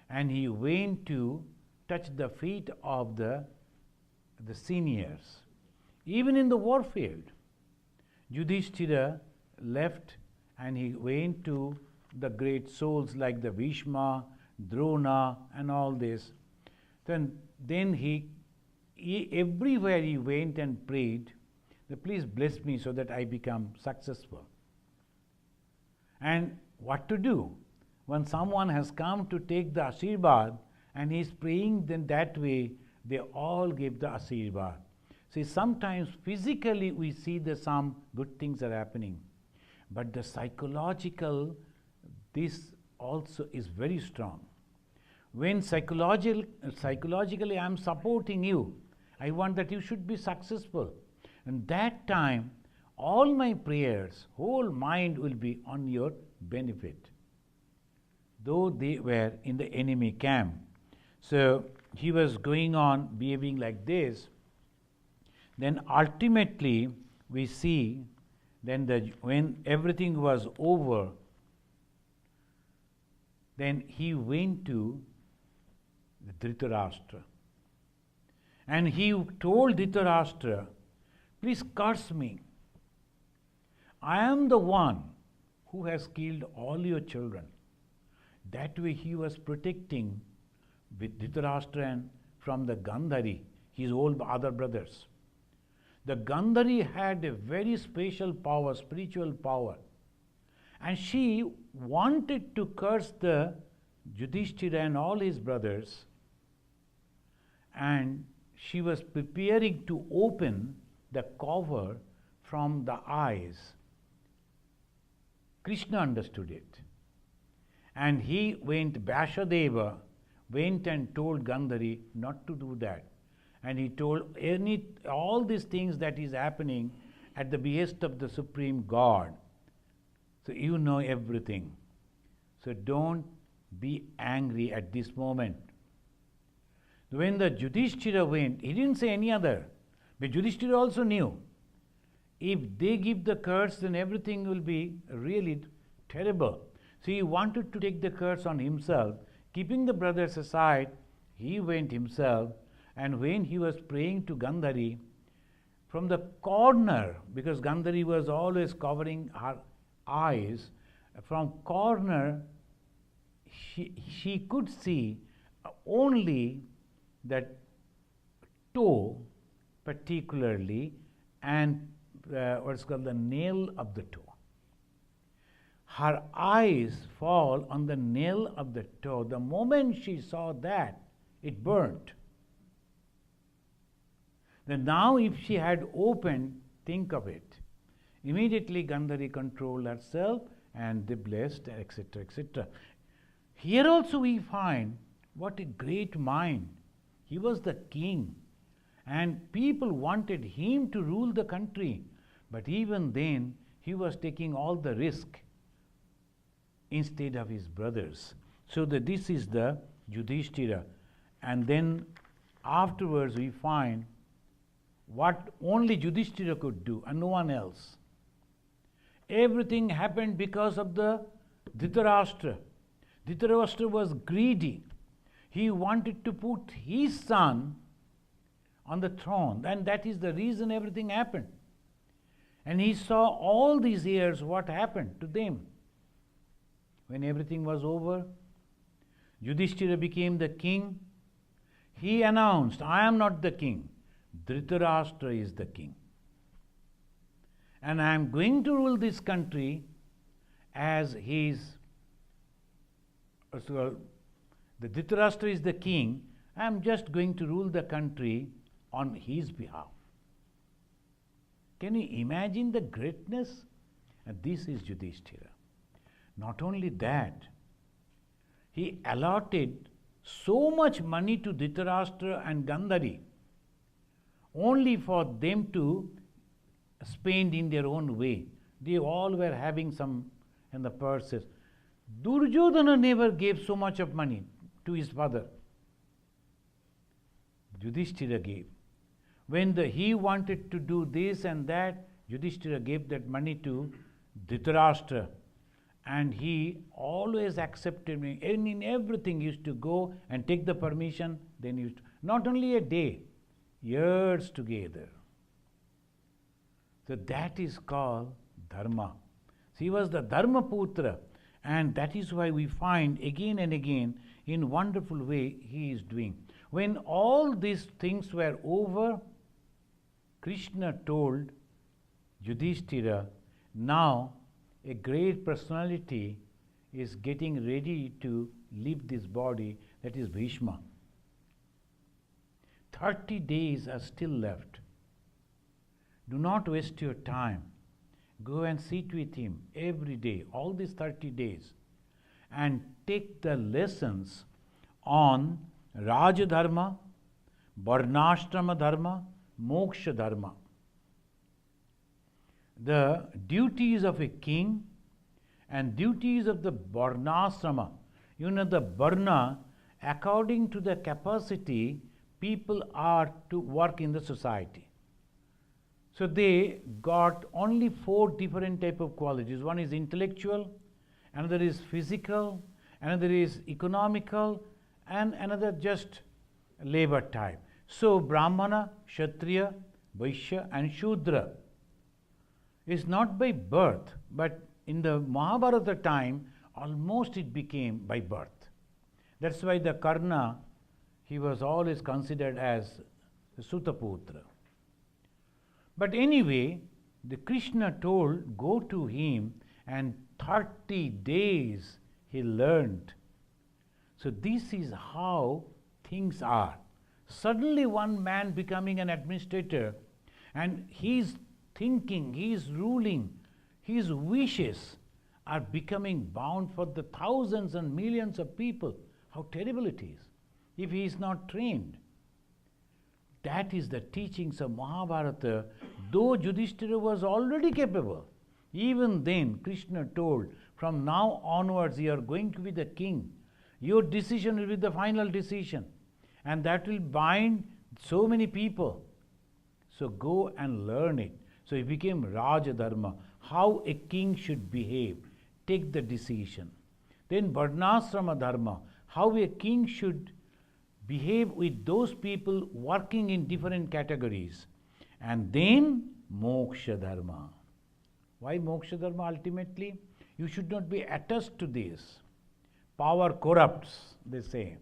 and he went to touch the feet of the seniors. Even in the warfield, Yudhisthira left and he went to the great souls like the Bhishma, Drona and all this. Then he everywhere he went and prayed, please bless me so that I become successful. And what to do? When someone has come to take the Ashirvad and he is praying, then that way they all give the Ashirvad. See, sometimes physically we see that some good things are happening, but the psychological, this also is very strong. When psychologically I am supporting you, I want that you should be successful. And that time, all my prayers, whole mind will be on your benefit, though they were in the enemy camp. So he was going on behaving like this. Then ultimately we see then when everything was over, then he went to Dhritarashtra. And he told Dhritarashtra, please curse me. I am the one who has killed all your children. That way he was protecting with Dhritarashtra and from the Gandhari, his old other brothers. The Gandhari had a very special power, spiritual power. And she wanted to curse the Yudhisthira and all his brothers. And she was preparing to open the cover from the eyes. Krishna understood it. And he went, Vyashadeva went and told Gandhari not to do that. And he told all these things that is happening at the behest of the Supreme God. So you know everything. So don't be angry at this moment. When the Yudhisthira went, he didn't say any other. But Yudhisthira also knew, if they give the curse, then everything will be really terrible. So he wanted to take the curse on himself. Keeping the brothers aside, he went himself, and when he was praying to Gandhari, from the corner, because Gandhari was always covering her eyes, from corner she could see only that toe particularly, and what's called the nail of the toe. Her eyes fall on the nail of the toe. The moment she saw that, it burnt. Then now if she had opened, think of it. Immediately Gandhari controlled herself and they blessed, etc., etc. Here also we find what a great mind. He was the king. and people wanted him to rule the country. But even then, he was taking all the risk instead of his brothers. So this is the Yudhisthira. And then afterwards we find what only Yudhisthira could do and no one else. Everything happened because of the Dhritarashtra. Dhritarashtra was greedy. He wanted to put his son on the throne, and that is the reason everything happened. And he saw all these years what happened to them. When everything was over, Yudhisthira became the king. He announced, I am not the king. Dhritarashtra is the king. And I am going to rule this country as his. So the Dhritarashtra is the king. I am just going to rule the country on his behalf. Can you imagine the greatness? And this is Yudhisthira. Not only that, he allotted so much money to Dhritarashtra and Gandhari only for them to spend in their own way. They all were having some in the purses. Duryodhana never gave so much of money to his father. Yudhisthira gave. When he wanted to do this and that, Yudhisthira gave that money to Dhritarashtra. And he always accepted me. And in everything used to go and take the permission. Then used to, not only a day, years together. So that is called Dharma. So he was the Dharma Putra. And that is why we find again and again in wonderful way he is doing. When all these things were over, Krishna told Yudhisthira, now a great personality is getting ready to leave this body, that is Bhishma. 30 days are still left. Do not waste your time. Go and sit with him every day, all these 30 days, and take the lessons on Raja Dharma, Varnashrama Dharma, Moksha Dharma. The duties of a king and duties of the Varnashrama. You know, the Varna, according to the capacity people are to work in the society. So they got only 4 different type of qualities. One is intellectual, another is physical, another is economical, and another just labor type. So Brahmana, Kshatriya, Vaishya and Shudra is not by birth, but in the Mahabharata time, almost it became by birth. That's why the Karna, he was always considered as Sutaputra. But anyway, the Krishna told, go to him, and 30 days he learned. So this is how things are. Suddenly one man becoming an administrator, and his thinking, his ruling, his wishes are becoming bound for the thousands and millions of people. How terrible it is if he is not trained. That is the teachings of Mahabharata. Though Yudhisthira was already capable, even then Krishna told, from now onwards you are going to be the king. Your decision will be the final decision, and that will bind so many people. So go and learn it. So he became Raja Dharma, how a king should behave, take the decision. Then Varnashrama Dharma, how a king should behave with those people working in different categories. And then Moksha Dharma. Why Moksha Dharma ultimately? You should not be attached to this. Power corrupts, they say.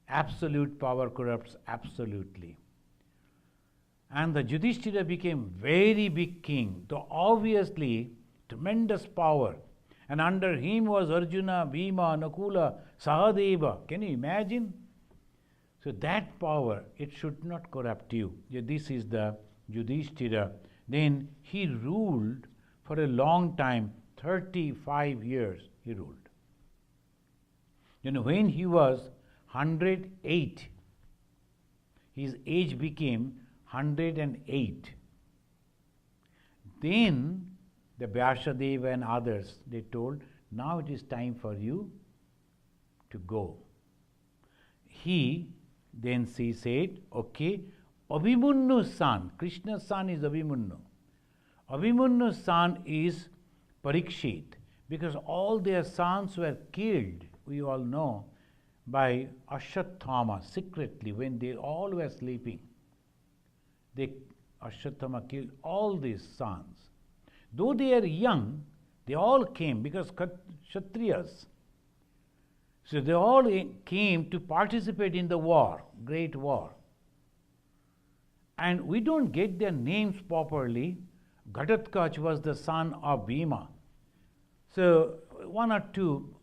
Absolute power corrupts absolutely. And the Yudhisthira became very big king, though obviously tremendous power. And under him was Arjuna, Bhima, Nakula, Sahadeva. Can you imagine? So that power, it should not corrupt you. This is the Yudhisthira. Then he ruled for a long time, 35 years he ruled. When he was 108, his age became 108. Then the Vyasadeva and others, they told, now it is time for you to go. He said, okay, Abhimannu's son, Krishna's son is Abhimannu. Abhimannu's son is Parikshit, because all their sons were killed, we all know, by Ashwathama secretly when they all were sleeping. Ashwathama killed all these sons. Though they are young, they all came because Kshatriyas. So they all came to participate in the war, great war. And we don't get their names properly. Ghatotkach was the son of Bhima. So one or two,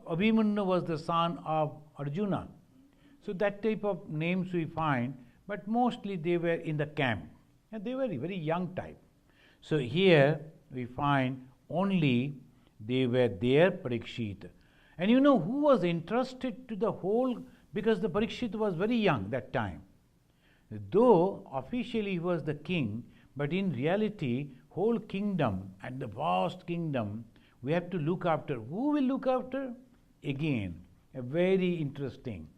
Abhimanyu was the son of Arjuna. So that type of names we find, but mostly they were in the camp. And they were very young type. So here we find only they were there, Parikshit. And you know who was entrusted to the whole, because the Parikshit was very young that time. Though officially he was the king, but in reality, whole kingdom and the vast kingdom, we have to look after. Who will look after? Again, a very interesting.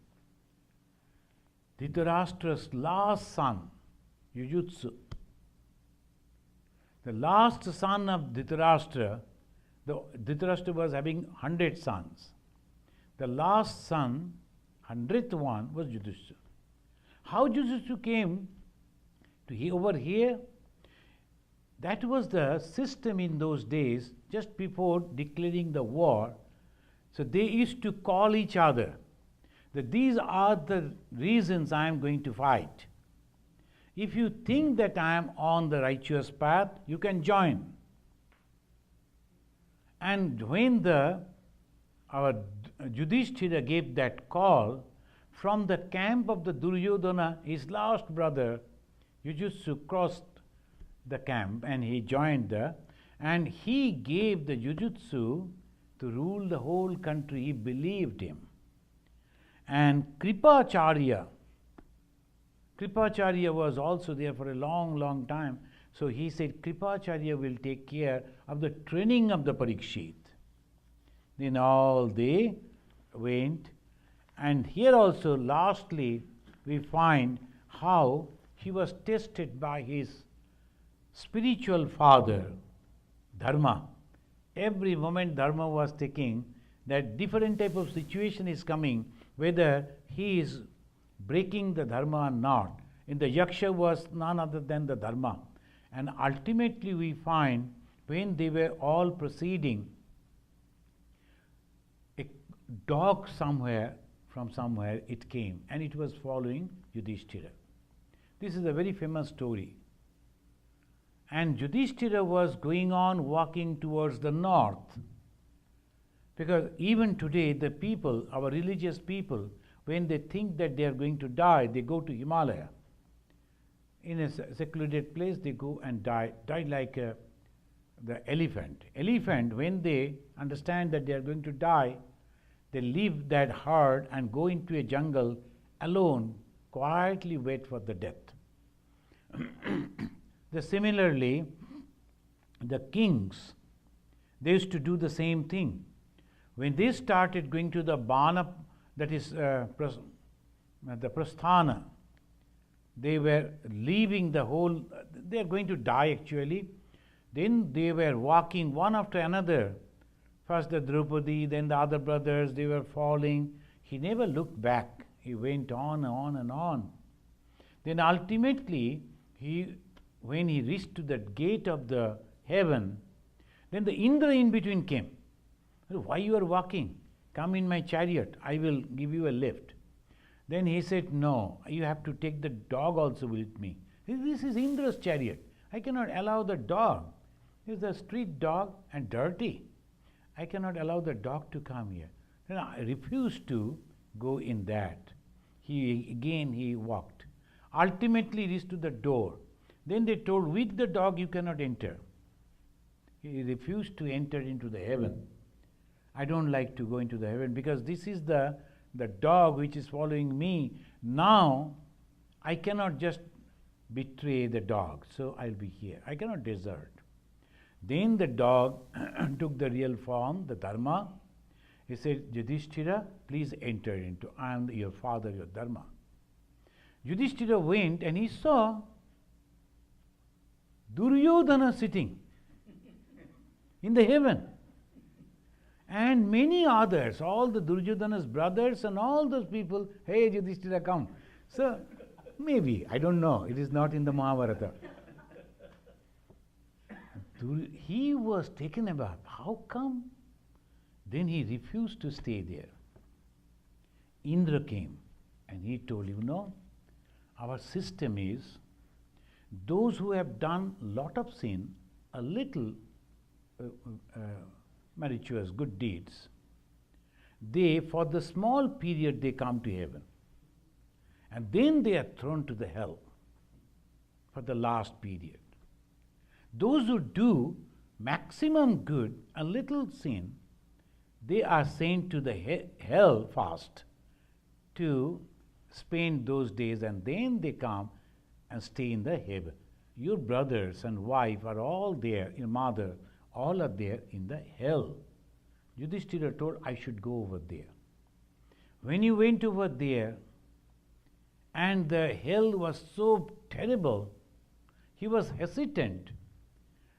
Dhritarashtra's last son, Yudhisthira. The last son of Dhritarashtra, Dhritarashtra was having 100 sons. The last son, 100th one, was Yudhisthira. How Yudhisthira came to over here? That was the system in those days, just before declaring the war. So they used to call each other that these are the reasons I am going to fight. If you think that I am on the righteous path, you can join. And when our Yudhisthira gave that call, from the camp of the Duryodhana, his last brother, Yudhisthira crossed the camp and he joined and he gave the Yudhisthira to rule the whole country. He believed him. And Kripacharya was also there for a long, long time. So he said, Kripacharya will take care of the training of the Parikshit. Then all they went. And here also, lastly, we find how he was tested by his spiritual father, Dharma. Every moment Dharma was taking, that different type of situation is coming, whether he is breaking the Dharma or not. In the Yaksha was none other than the Dharma. And ultimately we find, when they were all proceeding, a dog from somewhere it came, and it was following Yudhisthira. This is a very famous story. And Yudhisthira was going on walking towards the north. Because even today, the people, our religious people, when they think that they are going to die, they go to Himalaya. In a secluded place, they go and die like the elephant. Elephant, when they understand that they are going to die, they leave that herd and go into a jungle alone, quietly wait for the death. Similarly, the kings, they used to do the same thing. When they started going to the Bana, that is the Prasthana, they were leaving the whole, they are going to die actually. Then they were walking one after another. First the Draupadi, then the other brothers, they were falling. He never looked back. He went on and on. Then ultimately, when he reached to the gate of the heaven, then the Indra in between came. Why you are walking? Come in my chariot, I will give you a lift. Then he said, no, you have to take the dog also with me. This is Indra's chariot. I cannot allow the dog. He is a street dog and dirty. I cannot allow the dog to come here. Then I refused to go in that. He walked. Ultimately reached to the door. Then they told, with the dog you cannot enter. He refused to enter into the heaven. I don't like to go into the heaven because this is the dog which is following me. Now I cannot just betray the dog, so I'll be here. I cannot desert. Then the dog took the real form, the Dharma. He said, Yudhisthira, please enter into, I am your father, your Dharma. Yudhisthira went and he saw Duryodhana sitting in the heaven. And many others, all the Duryodhana's brothers and all those people, hey Yudhisthira, come. So, maybe, I don't know, it is not in the Mahabharata. He was taken aback. How come? Then he refused to stay there. Indra came and he told, you know, our system is those who have done lot of sin, a little meritorious good deeds, they, for the small period, they come to heaven. And then they are thrown to the hell for the last period. Those who do maximum good, a little sin, they are sent to the hell first to spend those days, and then they come and stay in the heaven. Your brothers and wife are all there, your mother, all are there in the hell. Yudhisthira told, I should go over there. When he went over there, and the hell was so terrible, he was hesitant.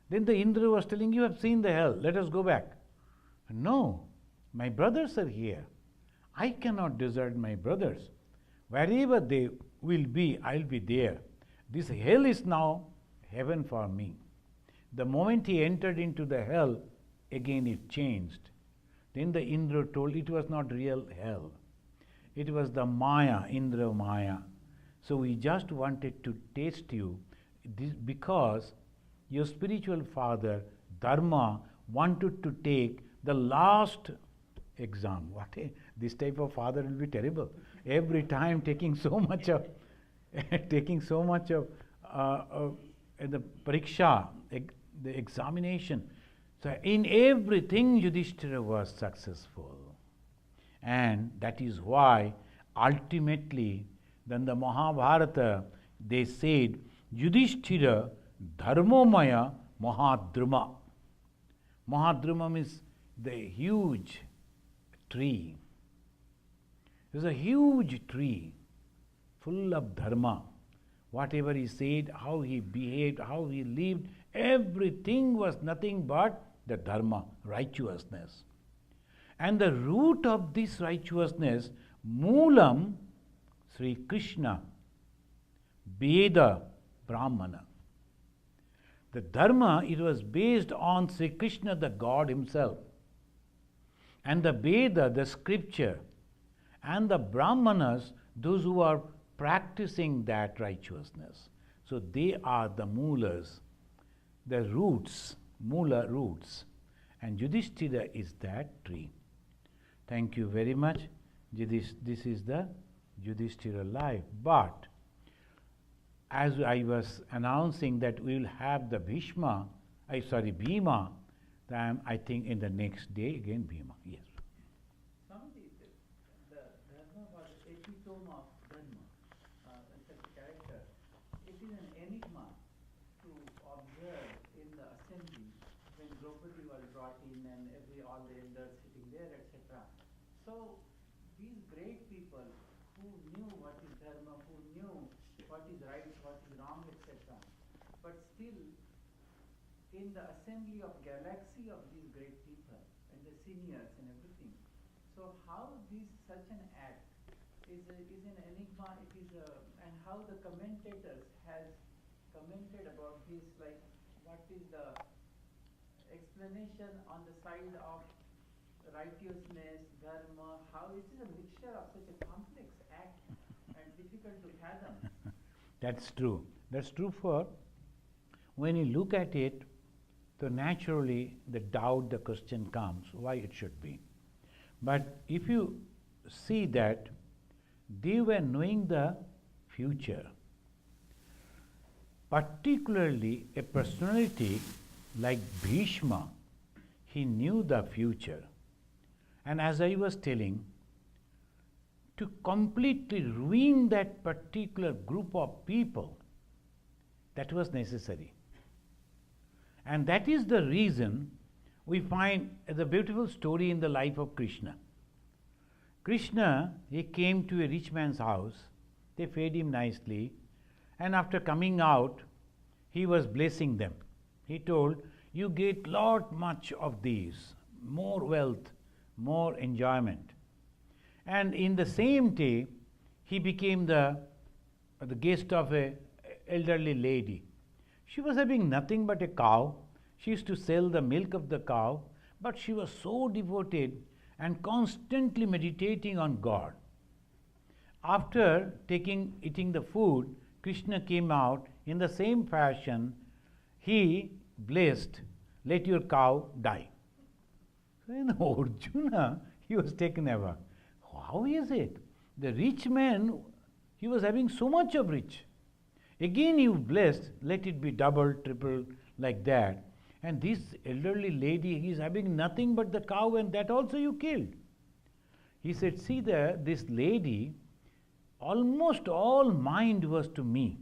Then the Indra was telling, you have seen the hell, let us go back. No, my brothers are here. I cannot desert my brothers. Wherever they will be, I'll be there. This hell is now heaven for me. The moment he entered into the hell, again it changed. Then the Indra told it was not real hell. It was the Maya, Indra Maya. So we just wanted to taste you because your spiritual father, Dharma, wanted to take the last exam. This type of father will be terrible. Every time taking so much of the pariksha, the examination. So in everything Yudhisthira was successful. And that is why ultimately then the Mahabharata, they said, Yudhisthira dharmomaya mahadruma. Mahadruma means the huge tree. There's a huge tree full of dharma. Whatever he said, how he behaved, how he lived, everything was nothing but the dharma, righteousness. And the root of this righteousness, Moolam, Sri Krishna, Veda, Brahmana. The dharma, it was based on Sri Krishna, the God himself. And the Veda, the scripture, and the Brahmanas, those who are practicing that righteousness. So they are the moolas, the roots, moola roots. And Yudhisthira is that tree. Thank you very much. This is the Yudhisthira life. But as I was announcing that we will have the Bhima, then I think in the next day again Bhima. Yes.
Swamiji, the Dharma was epitome of Dharma, such a character. It is an enigma to observe in the assembly when Draupadi was brought in and all the elders sitting there, etc. So these great people who knew what is Dharma, who knew what is right, what is wrong, etc. But still, in the assembly of galaxy of these great people and the seniors and everything, so how such an act is an enigma. It is and how the commentators has commented about this, like what is the explanation on the side of righteousness, dharma, how it is a mixture of such a complex act and difficult to fathom.
That's true. That's true for when you look at it, so naturally the doubt, the question comes, why it should be. But if you see that they were knowing the future, particularly a personality like Bhishma, he knew the future. And as I was telling, to completely ruin that particular group of people, that was necessary. And that is the reason we find the beautiful story in the life of Krishna. Krishna, he came to a rich man's house, they fed him nicely, and after coming out, he was blessing them. He told, you get lot much of these, more wealth, more enjoyment. And in the same day, he became the guest of a elderly lady. She was having nothing but a cow. She used to sell the milk of the cow, but she was so devoted and constantly meditating on God. After eating the food, Krishna came out in the same fashion. He blessed, let your cow die. Then Arjuna, he was taken aback. How is it? The rich man, he was having so much of rich. Again you blessed, let it be double, triple, like that. And this elderly lady, he is having nothing but the cow, and that also you killed. He said, see there, this lady, almost all mind was to me,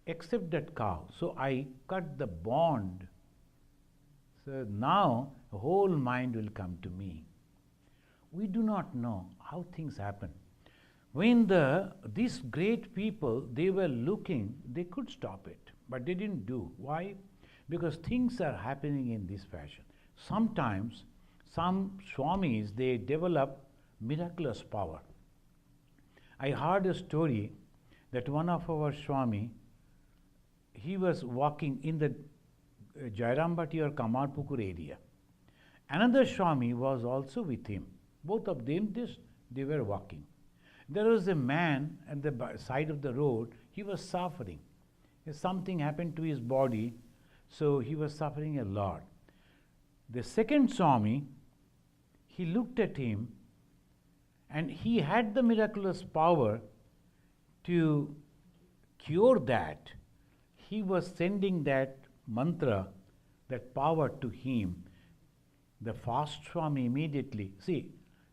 except that cow. So I cut the bond. So now the whole mind will come to me. We do not know how things happen. When these great people, they were looking, they could stop it, but they didn't do. Why? Because things are happening in this fashion. Sometimes some Swamis, they develop miraculous power. I heard a story that one of our Swami, he was walking in the Jairambati or Kamarpukur area. Another Swami was also with him. Both of them, they were walking. There was a man at the side of the road, he was suffering. Something happened to his body, so he was suffering a lot. The second Swami, he looked at him, and he had the miraculous power to cure that. He was sending that mantra, that power to him. The fast Swami immediately, see,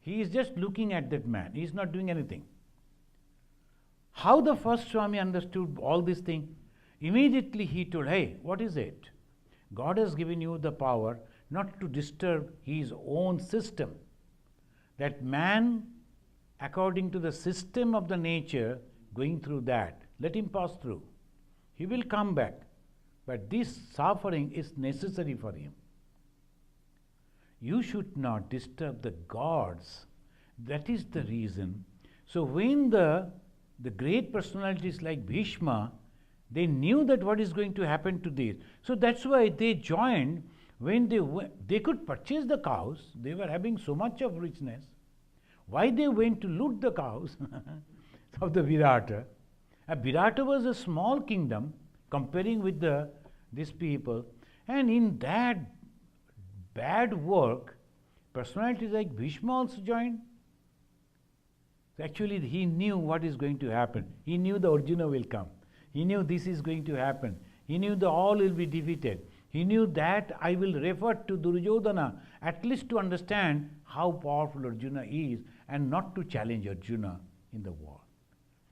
he is just looking at that man, he is not doing anything. How the first Swami understood all this thing? Immediately he told, hey, what is it? God has given you the power not to disturb his own system. That man, according to the system of the nature, going through that, let him pass through. He will come back. But this suffering is necessary for him. You should not disturb the gods. That is the reason. So when the great personalities like Bhishma, they knew that what is going to happen to this. So that's why they joined. When they could purchase the cows, they were having so much of richness. Why they went to loot the cows of the Virata? Virata was a small kingdom comparing with these people. And in that bad work, personalities like Bhishma also joined. Actually, he knew what is going to happen. He knew the Arjuna will come. He knew this is going to happen. He knew the all will be defeated. He knew that I will refer to Duryodhana at least to understand how powerful Arjuna is and not to challenge Arjuna in the war.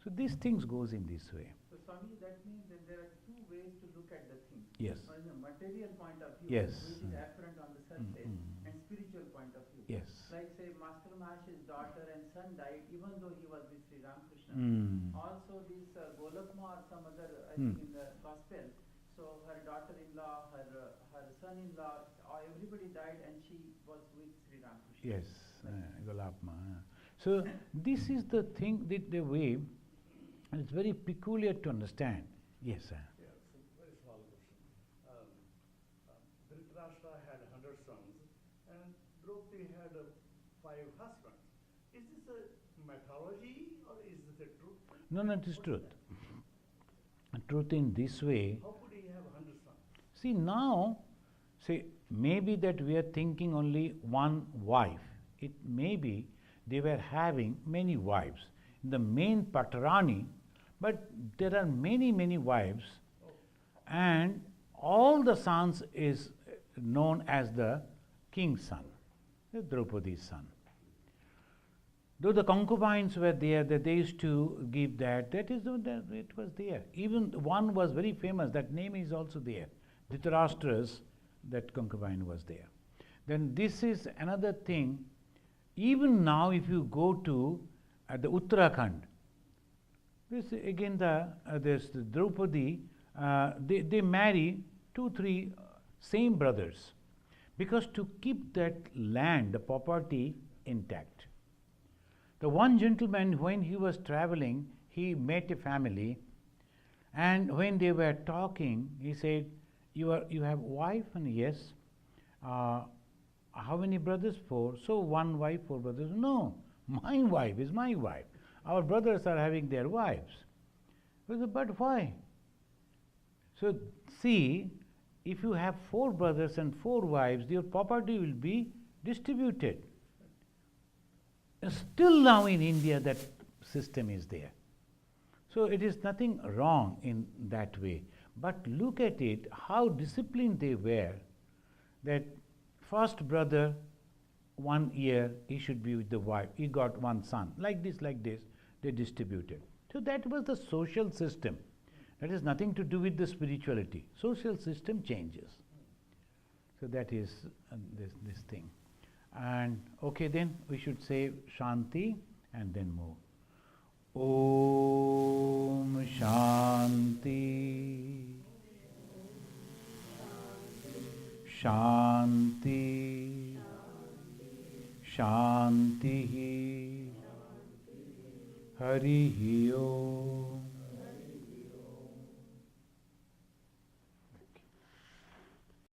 So these things goes in this way.
So Swami, that means that there are two ways to look at the thing.
Yes.
One is a material point of view,
Yes.
which is apparent on the surface, and spiritual point of view.
Yes.
Like say Master Mahash's daughter and son died even though he was with Sri Ramakrishna. Also this Golakma or some other, I think in the gospel, so her daughter-in-law, her son-in-law, everybody died and she was with Sri Ramakrishna.
Yes, Golapma. So this is the thing, the way, and it's very peculiar to understand. Yes, sir.
Yeah, so very small question. Dhritarashtra had 100 sons and Draupadi had 5 husbands. Is this a mythology or is this a truth?
No, it is truth. Truth in this way.
How could he have 100 sons?
See, now, maybe that we are thinking only one wife. It may be they were having many wives. The main Patarani, but there are many, many wives, and all the sons is known as the king's son, the Draupadi's son. Though the concubines were there, that they used to give that, it was there. Even one was very famous, that name is also there. Dhritarashtra's, that concubine was there. Then this is another thing. Even now, if you go to the Uttarakhand, this again there's the Draupadi, they marry 2-3 same brothers, because to keep that land, the property intact. The one gentleman, when he was traveling, he met a family, and when they were talking, he said, you have wife? And yes. How many brothers? 4. So 1 wife, 4 brothers. No, my wife is my wife. Our brothers are having their wives. But why? So see, if you have 4 brothers and 4 wives, your property will be distributed. Still now in India that system is there. So it is nothing wrong in that way. But look at it, how disciplined they were, that first brother, 1 year, he should be with the wife. He got 1 son. Like this, they distributed. So that was the social system. That has nothing to do with the spirituality. Social system changes. So that is this thing. And okay, then we should say Shanti and then move. Om Shanti. Shanti. Shanti. Harihi Om.